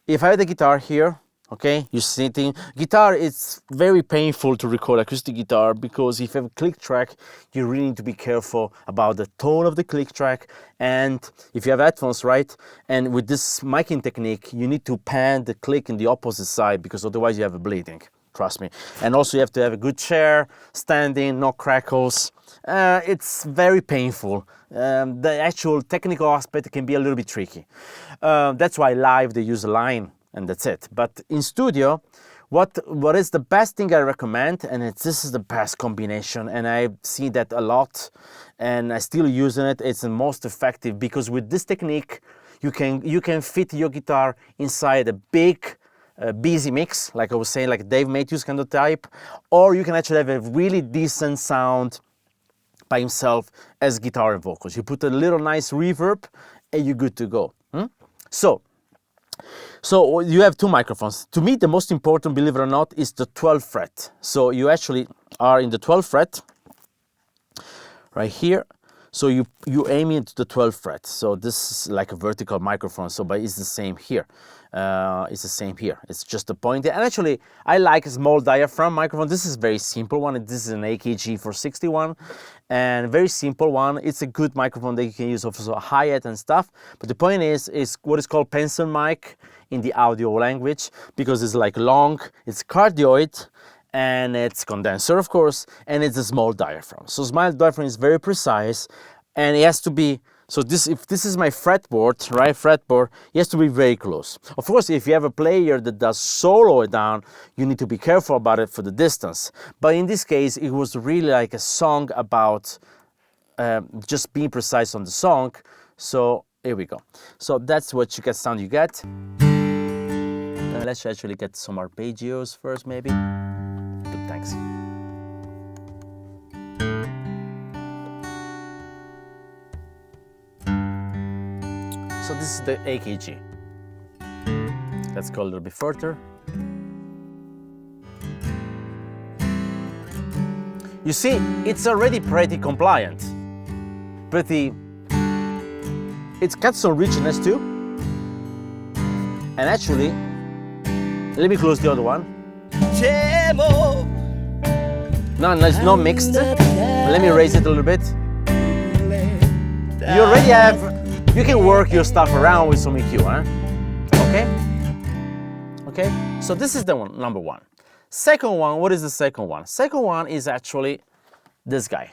if I have the guitar here, okay, you're sitting, guitar, it's very painful to record acoustic guitar because if you have a click track, you really need to be careful about the tone of the click track. And if you have headphones, right, and with this miking technique, you need to pan the click in the opposite side because otherwise you have a bleeding. Trust me. And also you have to have a good chair, standing, no crackles. It's very painful. The actual technical aspect can be a little bit tricky. That's why live they use a line and that's it. But in studio, what is the best thing I recommend, and this is the best combination, and I've seen that a lot, and I still using it. It's the most effective because with this technique, you can fit your guitar inside a big busy mix, like I was saying, like Dave Matthews kind of type, or you can actually have a really decent sound by himself as guitar and vocals. You put a little nice reverb and you're good to go. So you have two microphones. To me, the most important, believe it or not, is the 12th fret. So you actually are in the 12th fret right here. So you aim into the 12th fret. So this is like a vertical microphone, so but it's the same here. It's the same here. It's just a point. And actually, I like a small diaphragm microphone. This is a very simple one. This is an AKG 461, and very simple one. It's a good microphone that you can use also a hi-hat and stuff. But the point is what is called pencil mic in the audio language, because it's like long, it's cardioid, and it's condenser, of course, and it's a small diaphragm. So small diaphragm is very precise, and it has to be, so if this is my fretboard, right, fretboard, it has to be very close. Of course, if you have a player that does solo it down, you need to be careful about it for the distance. But in this case, it was really like a song about just being precise on the song. So here we go. So that's what you get, sound you get. Let's actually get some arpeggios first, maybe. Good, thanks. So this is the AKG. Let's go a little bit further. You see, it's already pretty compliant. It's got some richness too. And actually, let me close the other one. No, it's not mixed. Let me raise it a little bit. You already have, you can work your stuff around with some EQ, huh? Okay? Okay, so this is the one, number one. Second one, what is the second one? Second one is actually this guy.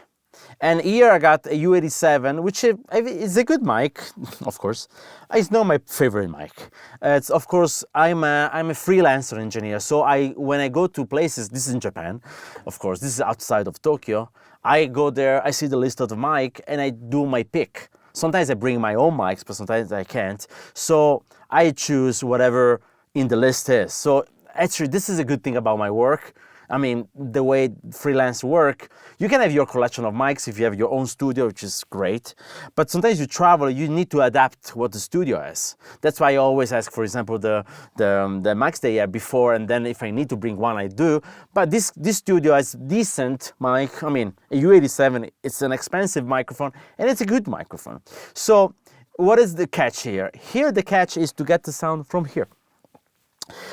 And here I got a U87, which is a good mic, of course. It's not my favorite mic. It's, of course, I'm a freelancer engineer, so when I go to places, this is in Japan, of course, this is outside of Tokyo, I go there, I see the list of the mic, and I do my pick. Sometimes I bring my own mics, but sometimes I can't. So I choose whatever in the list is. So actually, this is a good thing about my work. I mean, the way freelance work, you can have your collection of mics if you have your own studio, which is great. But sometimes you travel, you need to adapt what the studio is. That's why I always ask, for example, the mics they have before, and then if I need to bring one, I do. But this studio has decent mic. I mean, a U87, it's an expensive microphone, and it's a good microphone. So what is the catch here? Here, the catch is to get the sound from here.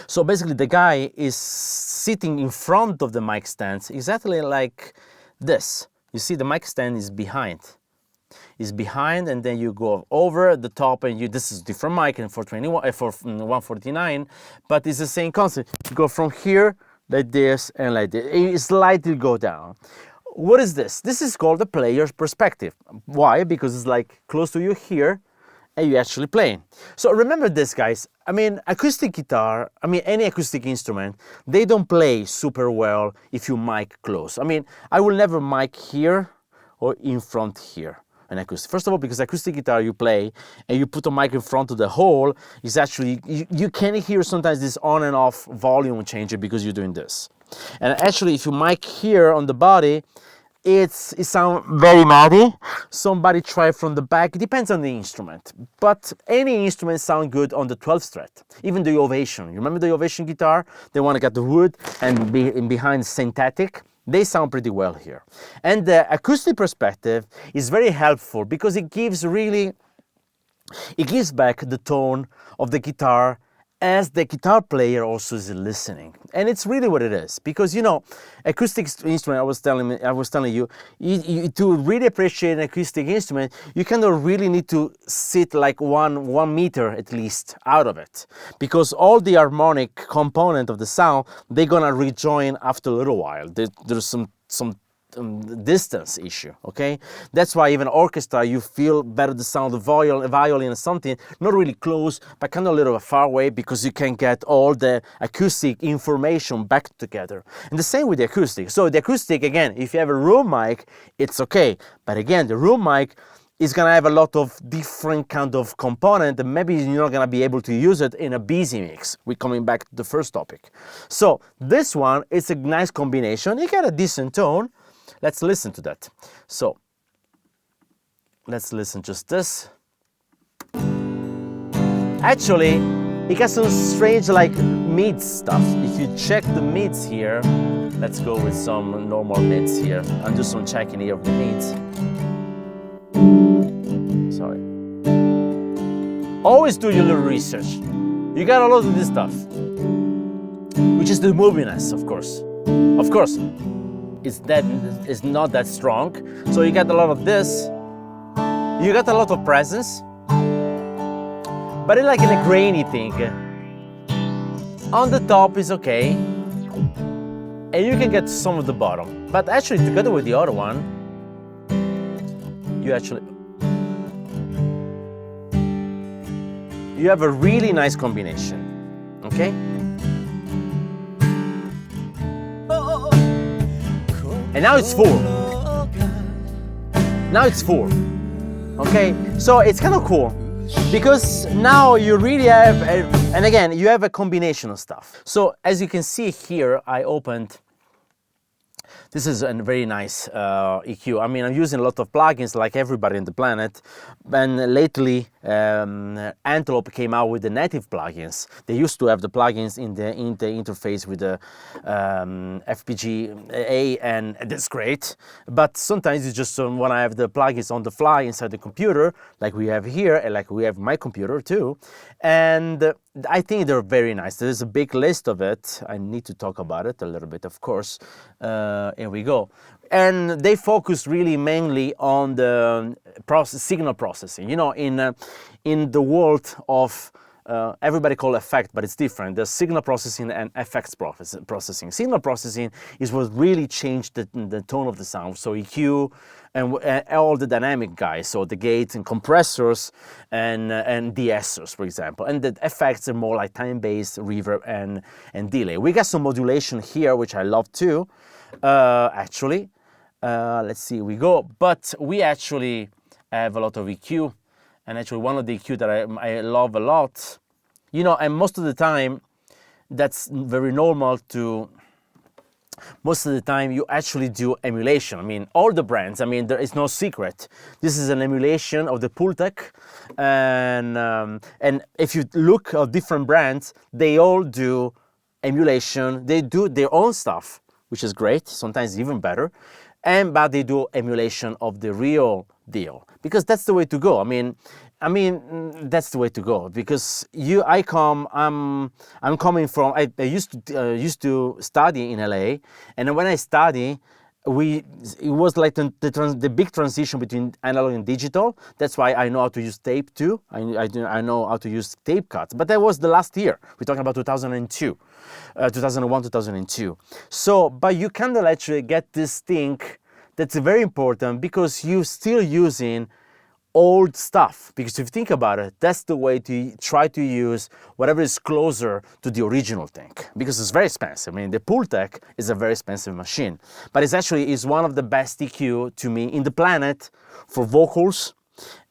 So basically the guy is sitting in front of the mic stand exactly like this. You see the mic stand is behind. It's behind, and then you go over the top, and this is different mic and for 149, but it's the same concept. You go from here like this and like this. You slightly go down. What is this? This is called the player's perspective. Why? Because it's like close to you here, and you actually play. So remember this, guys. I mean, acoustic guitar, I mean, any acoustic instrument, they don't play super well if you mic close. I mean, I will never mic here or in front here. An acoustic. First of all, because acoustic guitar you play and you put a mic in front of the hole, is actually, you can hear sometimes this on and off volume changer because you're doing this. And actually, if you mic here on the body, it sounds very muddy. Somebody try from the back. It depends on the instrument, but any instrument sound good on the 12th fret. Even the Ovation. You remember the Ovation guitar? The one that got the wood and behind synthetic. They sound pretty well here. And the acoustic perspective is very helpful because it gives back the tone of the guitar as the guitar player also is listening. And it's really what it is. Because, you know, acoustic instrument, I was telling you, to really appreciate an acoustic instrument, you kind of really need to sit like one meter at least out of it. Because all the harmonic component of the sound, they're gonna rejoin after a little while. There's some distance issue, okay? That's why even orchestra, you feel better the sound of violin or something, not really close, but kind of a little far away, because you can get all the acoustic information back together. And the same with the acoustic. So the acoustic, again, if you have a room mic, it's okay. But again, the room mic is gonna have a lot of different kind of component, and maybe you're not gonna be able to use it in a busy mix. We're coming back to the first topic. So this one, it's a nice combination. You get a decent tone. Let's listen to that. So, let's listen just this. Actually, it got some strange like mids stuff. If you check the mids here, let's go with some normal mids here and do some checking here of the mids. Sorry. Always do your little research. You got a lot of this stuff, which is the moviness, of course. Of course. It's not that strong, so you get a lot of this. You got a lot of presence, but it's like in a grainy thing. On the top is okay, and you can get some of the bottom. But actually, together with the other one, you have a really nice combination. Okay. And now it's full. Now it's full. Okay, so it's kind of cool because now you really have, and again, you have a combination of stuff. So as you can see here, I opened This is a very nice EQ. I mean, I'm using a lot of plugins like everybody on the planet, and lately Antelope came out with the native plugins. They used to have the plugins in the interface with the FPGA, and that's great. But sometimes you just want to have the plugins on the fly inside the computer, like we have here, and like we have my computer too. And I think they're very nice. There's a big list of it. I need to talk about it a little bit, of course. Here we go. And they focus really mainly on the signal processing. You know, in the world of everybody call effect, but it's different. There's signal processing and effects processing. Signal processing is what really changed the tone of the sound. So EQ and all the dynamic guys, so the gates and compressors and de-essers, for example. And the effects are more like time-based reverb and delay. We got some modulation here, which I love too, actually. Let's see, we go. But we actually have a lot of EQ. And actually one of the EQ that I love a lot, you know, and most of the time, that's very normal to, most of the time you actually do emulation. I mean, all the brands, I mean, there is no secret. This is an emulation of the Pultec. And if you look at different brands, they all do emulation. They do their own stuff, which is great, sometimes even better. But they do emulation of the real deal, because that's the way to go. I mean, that's the way to go, because I'm coming from, I used to study in LA, and when I study, it was like the big transition between analog and digital. That's why I know how to use tape too. I know how to use tape cuts, but that was the last year. We're talking about 2002, 2001, 2002. So, but you kind of actually get this thing that's very important, because you're still using old stuff. Because if you think about it, that's the way to try to use whatever is closer to the original thing, because it's very expensive. I mean, the Pultec is a very expensive machine, but it's actually one of the best EQ to me in the planet for vocals.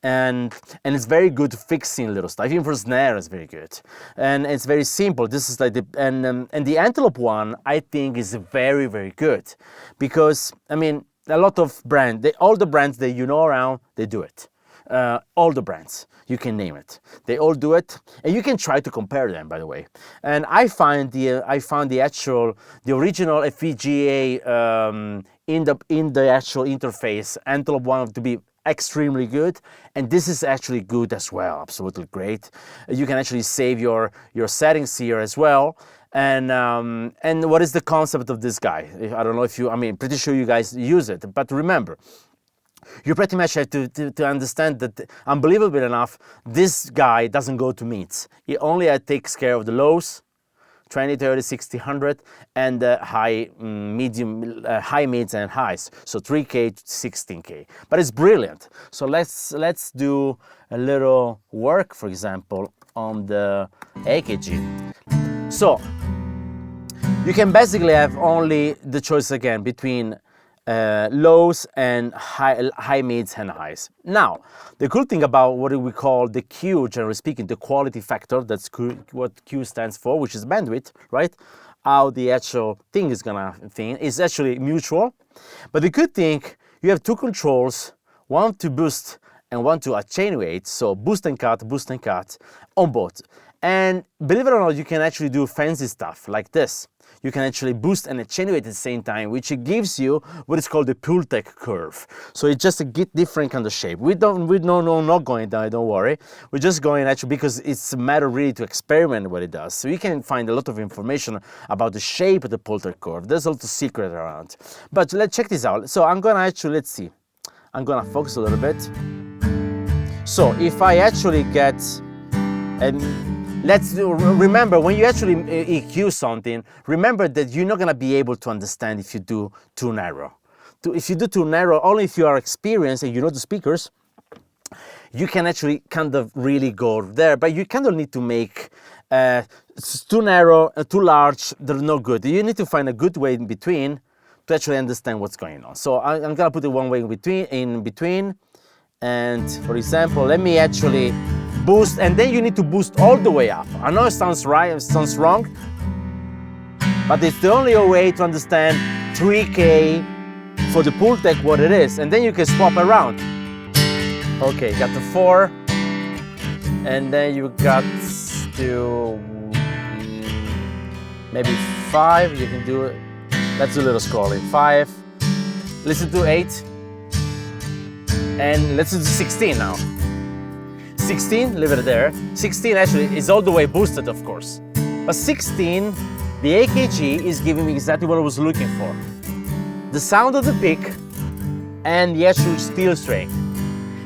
And it's very good fixing little stuff. Even for snare, it's very good, and it's very simple. This is like and the Antelope one, I think, is very, very good, because I mean, a lot of brands, all the brands that you know around, they do it. All the brands, you can name it, they all do it, and you can try to compare them, by the way. And I found the original FPGA in the actual interface, Antelope one, to be extremely good, and this is actually good as well. Absolutely great. You can actually save your settings here as well. And what is the concept of this guy? I don't know if I mean, pretty sure you guys use it, but remember, you pretty much have to understand that, unbelievable enough, this guy doesn't go to mids. He only takes care of the lows, 20, 30, 60, 100, and the high, medium, high mids and highs. So 3K to 16K. But it's brilliant. So let's do a little work, for example, on the AKG. So you can basically have only the choice again between lows and high mids and highs. Now, the cool thing about what we call the Q, generally speaking, the quality factor, that's what Q stands for, which is bandwidth, right? How the actual thing is gonna think is actually mutual. But the good thing, you have two controls, one to boost and one to attenuate. So boost and cut on both. And believe it or not, you can actually do fancy stuff like this. You can actually boost and attenuate at the same time, which gives you what is called the Pultec curve. So it's just a different kind of shape. We're not going down, don't worry. We're just going actually because it's a matter really to experiment what it does. So you can find a lot of information about the shape of the Pultec curve. There's a lot of secret around. But let's check this out. So I'm gonna actually, let's see. I'm gonna focus a little bit. So if I actually get, remember, when you actually EQ something, remember that you're not gonna be able to understand if you do too narrow. If you do too narrow, only if you are experienced and you know the speakers, you can actually kind of really go there, but you kind of need to make it's too narrow, too large, they're no good. You need to find a good way in between to actually understand what's going on. So I'm gonna put it one way in between. And for example, let me actually boost, and then you need to boost all the way up. I know it sounds right, it sounds wrong, but it's the only way to understand 3K for the Pultec what it is, and then you can swap around. Okay, got the 4, and then you got to maybe 5. You can do it. Let's do a little scrolling. 5. Listen to 8, and let's do 16 now. 16, leave it there. 16 actually is all the way boosted, of course. But 16, the AKG is giving me exactly what I was looking for. The sound of the pick and the actual steel string,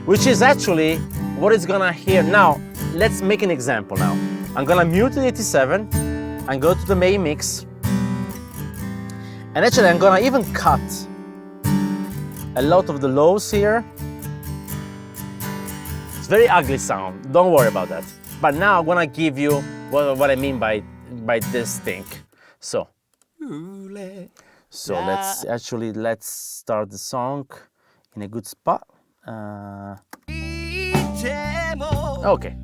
which is actually what it's gonna hear. Now, let's make an example now. I'm gonna mute the 87 and go to the main mix. And actually, I'm gonna even cut a lot of the lows here. It's very ugly sound, don't worry about that. But now I'm gonna give you what I mean by this thing. So let's start the song in a good spot. Okay,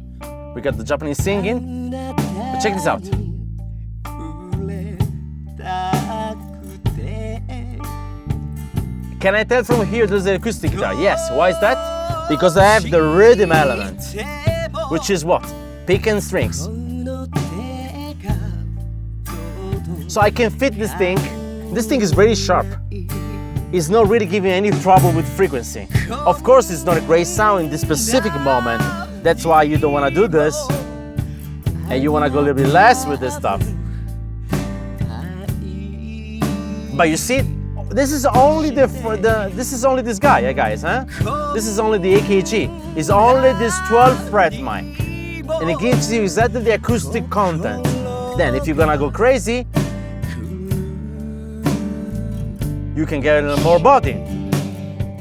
we got the Japanese singing, but check this out. Can I tell from here there's an acoustic guitar? Yes, why is that? Because I have the rhythm element, which is what? Pick and strings. So I can fit this thing. This thing is very sharp. It's not really giving any trouble with frequency. Of course, it's not a great sound in this specific moment. That's why you don't want to do this. And you want to go a little bit less with this stuff. But you see, this is only this is only this guy, guys, huh? This is only the AKG. It's only this 12 fret mic, and it gives you exactly the acoustic content. Then, if you're gonna go crazy, you can get a little more body.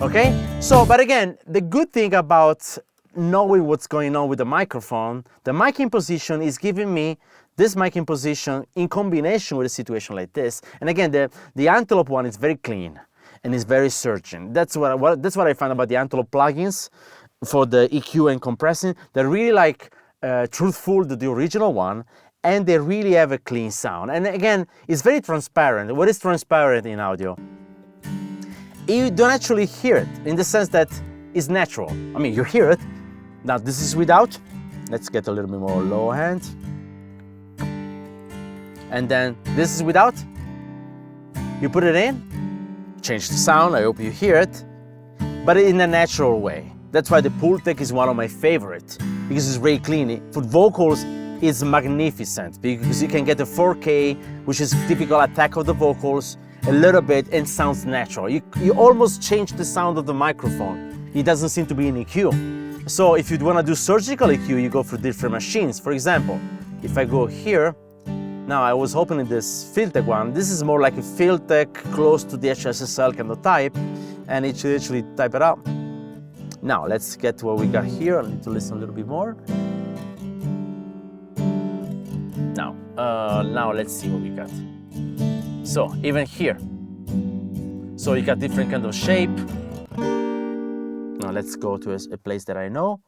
Okay? So, but again, the good thing about knowing what's going on with the microphone, the mic position is giving me this mic position in combination with a situation like this. And again, the Antelope one is very clean and is very searching. That's what I found about the Antelope plugins for the EQ and compressing. They're really like truthful to the original one, and they really have a clean sound. And again, it's very transparent. What is transparent in audio? You don't actually hear it in the sense that it's natural. I mean, you hear it. Now this is without. Let's get a little bit more low hand. And then this is without. You put it in, change the sound, I hope you hear it, but in a natural way. That's why the Pultec is one of my favorites, because it's very clean. For vocals, it's magnificent, because you can get a 4K, which is typical attack of the vocals, a little bit, and sounds natural. You almost change the sound of the microphone. It doesn't seem to be an EQ. So if you want to do surgical EQ, you go for different machines. For example, if I go here, now I was opening this Filtec one. This is more like a Filtec close to the HSSL kind of type, and it should actually type it out. Now let's get to what we got here. I need to listen a little bit more. Now let's see what we got. So even here, so you got different kind of shape. Now let's go to a place that I know,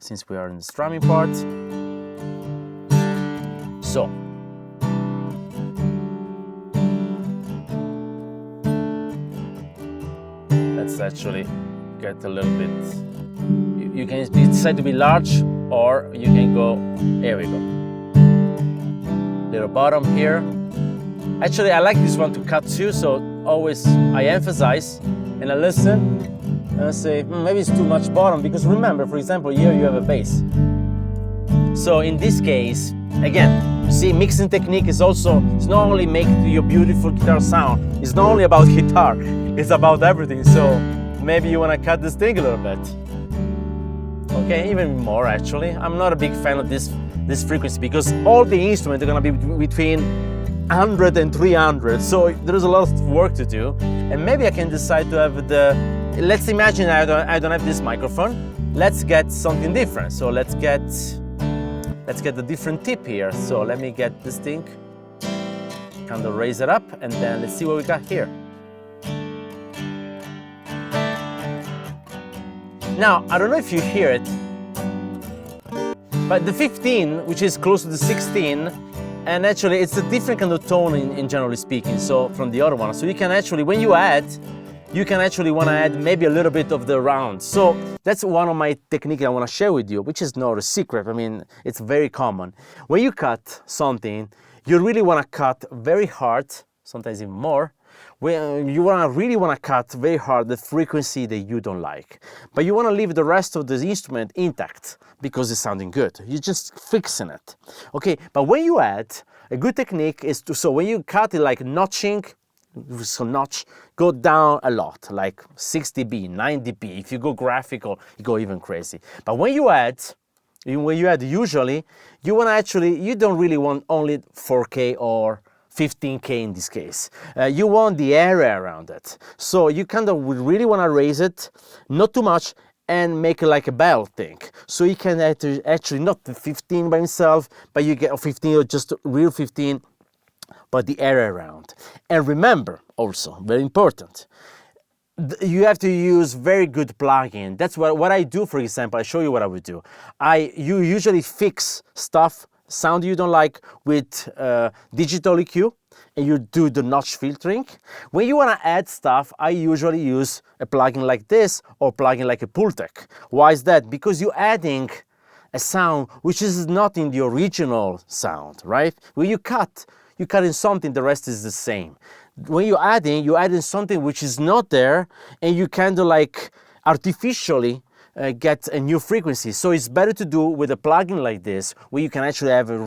since we are in the strumming part. So let's actually get a little bit. You can decide to be large, or you can go. Here we go. Little bottom here. Actually, I like this one to cut too, so always I emphasize and I listen and I say, maybe it's too much bottom, because remember, for example, here you have a bass. So in this case, again, you see, mixing technique is also, it's not only make your beautiful guitar sound, it's not only about guitar, it's about everything. So maybe you want to cut this thing a little bit. Okay, even more actually. I'm not a big fan of this frequency, because all the instruments are going to be between 100 and 300, so there's a lot of work to do. And maybe I can decide to have let's imagine I don't have this microphone. Let's get something different. So let's get the different tip here. So let me get this thing, kind of raise it up, and then let's see what we got here. Now, I don't know if you hear it, but the 15, which is close to the 16, And actually it's a different kind of tone in generally speaking, so from the other one. So you can actually, when you add, you can actually want to add maybe a little bit of the round. So that's one of my techniques I want to share with you, which is not a secret. I mean, it's very common. When you cut something, you really want to cut very hard, sometimes even more. When you really want to cut very hard the frequency that you don't like. But you want to leave the rest of the instrument intact because it's sounding good. You're just fixing it. Okay, but when you add, a good technique is to, so when you cut it like notching, so notch, go down a lot, like 6 dB, 9 dB. If you go graphical, you go even crazy. But when you add usually, you want to actually, you don't really want only 4K or 15K in this case. You want the area around it. So you kind of really want to raise it, not too much, and make it like a bell thing. So you can actually not the 15 by himself, but you get a 15 or just real 15, but the area around. And remember, also, very important, you have to use very good plugin. That's what I do, for example. I show you what I would do. You usually fix stuff, sound you don't like, with digital EQ, and you do the notch filtering. When you want to add stuff, I usually use a plugin like this or plugin like a Pultec. Why is that? Because you're adding a sound which is not in the original sound, right? When you cut in something, the rest is the same. When you're adding something which is not there, and you kind of like artificially get a new frequency. So it's better to do with a plugin like this, where you can actually have a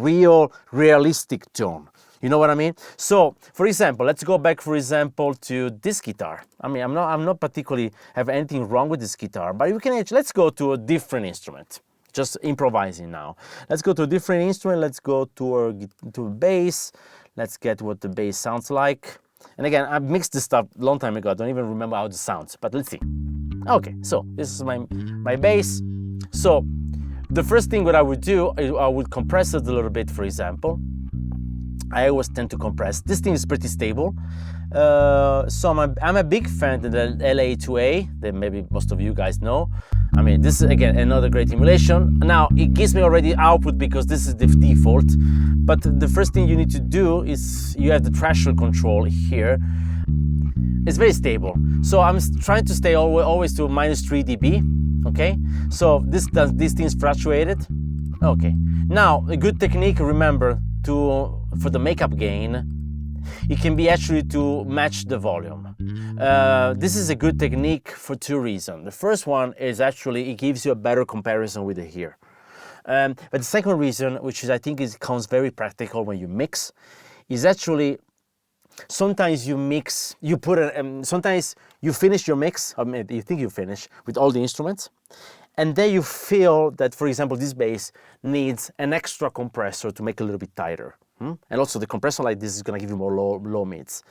realistic tone. You know what I mean? So, for example, let's go back, for example, to this guitar. I mean, I'm not particularly have anything wrong with this guitar, but we can actually, let's go to a different instrument. Just improvising now. Let's go to a different instrument. Let's go to a bass. Let's get what the bass sounds like. And again, I mixed this stuff a long time ago. I don't even remember how it sounds, but let's see. Okay, so this is my bass. So the first thing what I would do is I would compress it a little bit, for example. I always tend to compress. This thing is pretty stable. So I'm a big fan of the LA2A that maybe most of you guys know. I mean, this is again another great emulation. Now it gives me already output because this is the default. But the first thing you need to do is you have the threshold control here. It's very stable. So I'm trying to stay always to -3 dB. Okay. So this thing is fluctuated. Okay. Now a good technique, remember, for the makeup gain, it can be actually to match the volume. This is a good technique for two reasons. The first one is actually it gives you a better comparison with the ear. But the second reason, which is I think becomes very practical when you mix, is actually sometimes you mix, you put sometimes you finish your mix, or maybe you think you finish with all the instruments, and then you feel that, for example, this bass needs an extra compressor to make it a little bit tighter. And also the compressor like this is going to give you more low mids.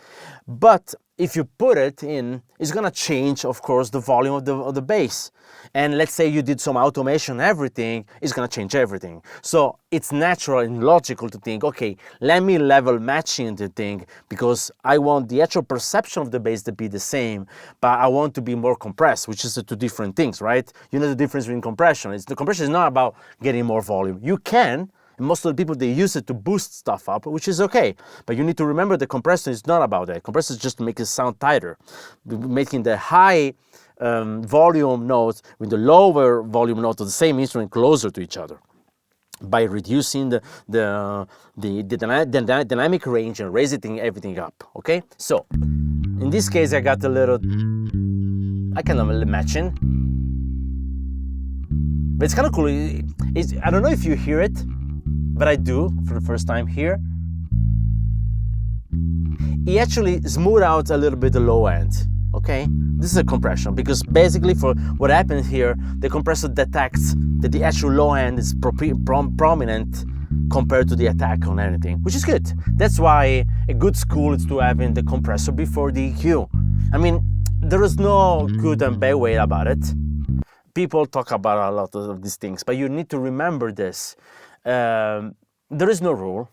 But if you put it in, it's going to change, of course, the volume of the bass. And let's say you did some automation, everything, it's going to change everything. So it's natural and logical to think, okay, let me level matching the thing because I want the actual perception of the bass to be the same, but I want to be more compressed, which is the two different things, right? You know the difference between compression. The compression is not about getting more volume. You can. And most of the people, they use it to boost stuff up, which is okay. But you need to remember the compressor is not about that. Compressor is just to make it sound tighter, making the high volume notes with the lower volume note of the same instrument closer to each other by reducing the dynamic range and raising everything up, okay? So, in this case, I got a little, I kind of matching. But it's kind of cool. I don't know if you hear it, but I do for the first time here. He actually smooth out a little bit the low end, okay? This is a compression because basically for what happens here, the compressor detects that the actual low end is prominent compared to the attack on anything, which is good. That's why a good school is to having the compressor before the EQ. I mean, there is no good and bad way about it. People talk about a lot of these things, but you need to remember this. There is no rule,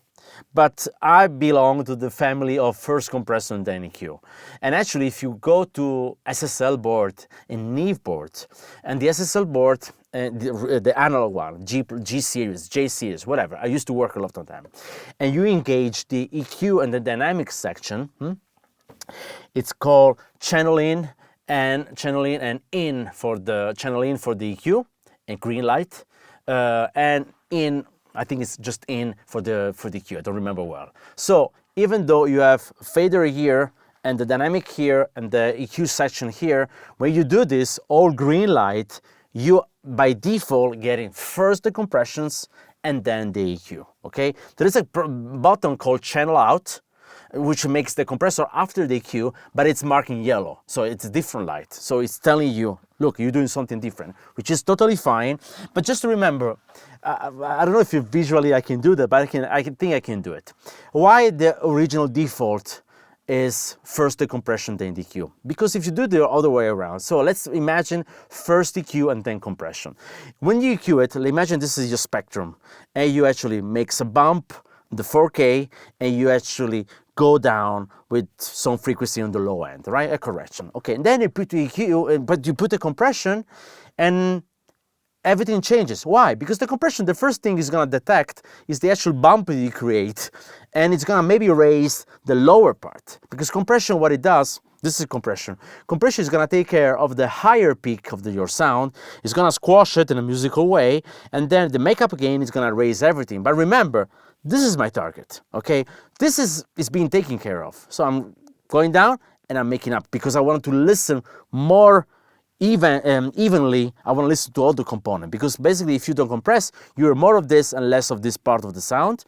but I belong to the family of first compressor and then EQ. And actually, if you go to SSL board and Neve board, and the SSL board, the analog one, G series, J series, whatever, I used to work a lot on them, and you engage the EQ and the dynamics section, it's called channel in and in for the channel in for the EQ and green light, and in, I think it's just in for the EQ, I don't remember well. So even though you have fader here and the dynamic here and the EQ section here, when you do this all green light, you by default getting first the compressions and then the EQ, okay? There is a button called channel out, which makes the compressor after the EQ, but it's marking yellow, so it's a different light. So it's telling you, look, you're doing something different, which is totally fine. But just to remember, I don't know if visually I can do that, but I think I can do it. Why the original default is first the compression, then the EQ? Because if you do the other way around, so let's imagine first EQ and then compression. When you EQ it, imagine this is your spectrum, and you actually make a bump, the 4K, and you actually go down with some frequency on the low end, right? A correction. Okay, and then you put the EQ, but you put the compression, and everything changes. Why? Because the compression, the first thing it's gonna detect is the actual bump that you create, and it's gonna maybe raise the lower part. Because compression, what it does, this is compression. Compression is gonna take care of the higher peak of your sound. It's gonna squash it in a musical way, and then the makeup gain is gonna raise everything. But remember, this is my target, okay? This is being taken care of. So I'm going down and I'm making up because I want to listen more evenly. I want to listen to all the components, because basically if you don't compress, you hear more of this and less of this part of the sound.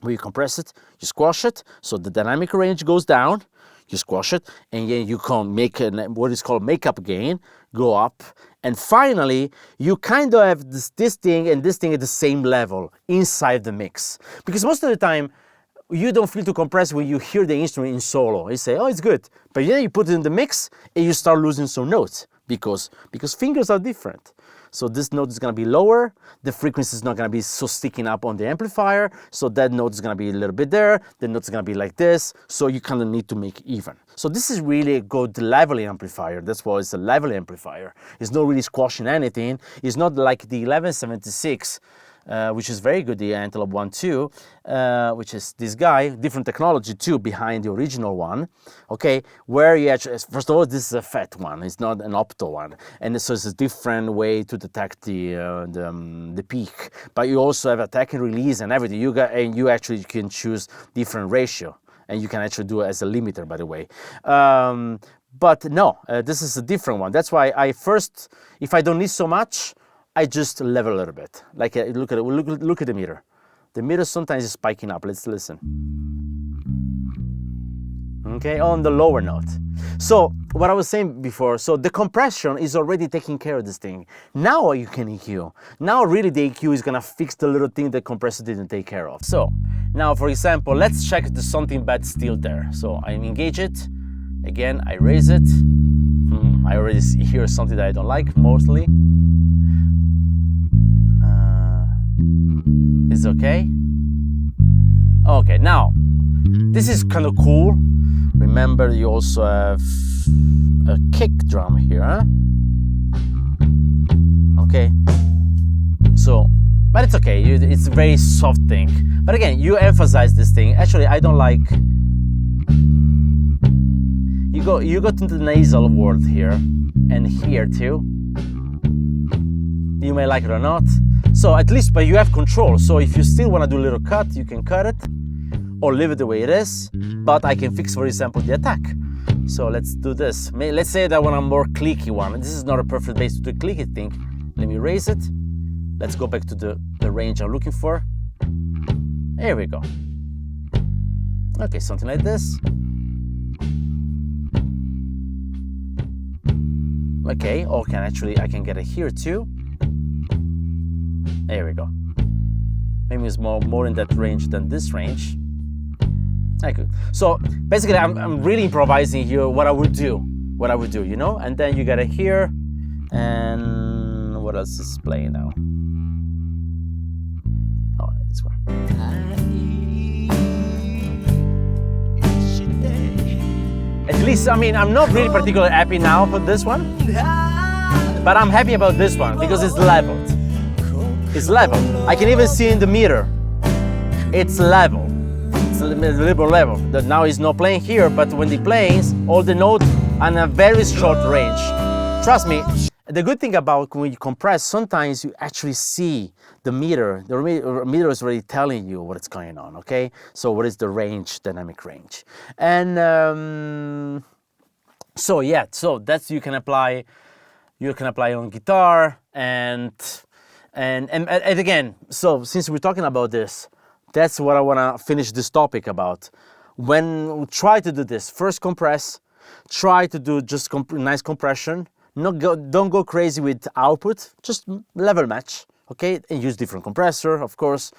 When you compress it, you squash it, so the dynamic range goes down, you squash it, and then you can make what is called makeup gain go up. And finally, you kind of have this thing and this thing at the same level inside the mix. Because most of the time, you don't feel too compressed when you hear the instrument in solo. You say, oh, it's good. But then you put it in the mix and you start losing some notes because fingers are different. So this note is going to be lower, the frequency is not going to be so sticking up on the amplifier, so that note is going to be a little bit there, the note is going to be like this, so you kind of need to make even. So this is really a good leveling amplifier. That's why it's a leveling amplifier. It's not really squashing anything. It's not like the 1176, which is very good, the Antelope 1.2, which is this guy, different technology too behind the original one, okay, where you actually, first of all, this is a FET one, it's not an opto one, and so it's a different way to detect the peak, but you also have attack and release and everything, you actually can choose different ratio, and you can actually do it as a limiter, by the way. But no, this is a different one. That's why if I don't need so much, I just level a little bit. Like look at the meter. The meter sometimes is spiking up. Let's listen. Okay, on the lower note. So what I was saying before, so the compression is already taking care of this thing. Now you can EQ. Now really the EQ is gonna fix the little thing the compressor didn't take care of. So now, for example, let's check if there's something bad still there. So I engage it. Again, I raise it. I already hear something that I don't like mostly. Is okay? Okay, now, this is kind of cool. Remember, you also have a kick drum here, huh? Okay. So, but it's okay, it's a very soft thing. But again, you emphasize this thing. Actually, I don't like... You go to the nasal world here, and here too. You may like it or not. So at least, but you have control. So if you still want to do a little cut, you can cut it or leave it the way it is. But I can fix, for example, the attack. So let's do this. Let's say that I want a more clicky one. This is not a perfect bass to do a clicky thing. Let me raise it. Let's go back to the range I'm looking for. There we go. Okay, something like this. Okay, or I can get it here too. There we go. Maybe it's more in that range than this range. Okay. So basically, I'm really improvising here what I would do, you know. And then you got it here, and what else is playing now? Oh, this one. At least, I mean, I'm not really particularly happy now for this one, but I'm happy about this one because it's leveled. It's level. I can even see in the meter. It's level. It's a little level. Now he's not playing here, but when he plays, all the notes are in a very short range. Trust me, the good thing about when you compress, sometimes you actually see the meter. The meter is already telling you what's going on, okay? So what is the range, dynamic range? And so yeah, so that's you can apply on guitar and again, so since we're talking about this, that's what I want to finish this topic about. When we try to do this, first compress, try to do just nice compression. Don't go crazy with output, just level match, okay? And use different compressor, of course,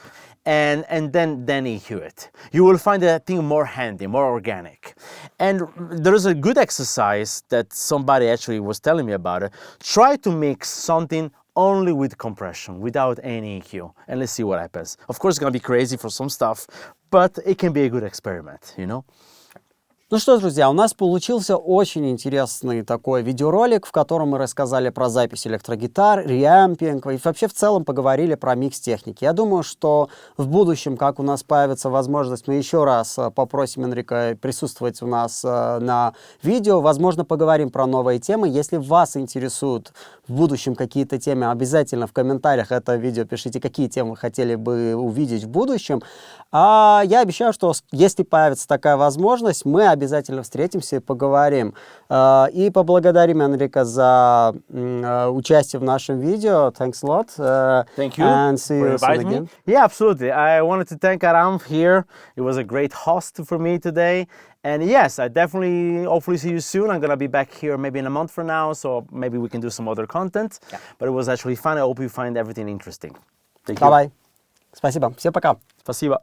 and then EQ it. You will find that thing more handy, more organic. And there is a good exercise that somebody actually was telling me about it. Try to mix something only with compression, without any EQ, and let's see what happens. Of course, it's gonna be crazy for some stuff, but it can be a good experiment, you know? Ну что ж, друзья, у нас получился очень интересный такой видеоролик, в котором мы рассказали про запись электрогитар, Reamping и вообще в целом поговорили про микс-техники. Я думаю, что в будущем, как у нас появится возможность, мы еще раз попросим Энрико присутствовать у нас на видео. Возможно, поговорим про новые темы. Если вас интересуют в будущем какие-то темы, обязательно в комментариях это видео пишите, какие темы вы хотели бы увидеть в будущем. А я обещаю, что если появится такая возможность, мы обязательно встретимся и поговорим. И поблагодарим Энрико за участие в нашем видео. Thanks a lot. Thank you and see for you soon inviting me. again. Yeah, absolutely. I wanted to thank Aram here. It was a great host for me today. And yes, I definitely, hopefully see you soon. I'm going to be back here maybe in a month from now, so maybe we can do some other content. Yeah. But it was actually fun. I hope you find everything interesting. Thank you. Bye-bye. Спасибо. Всем пока. Спасибо.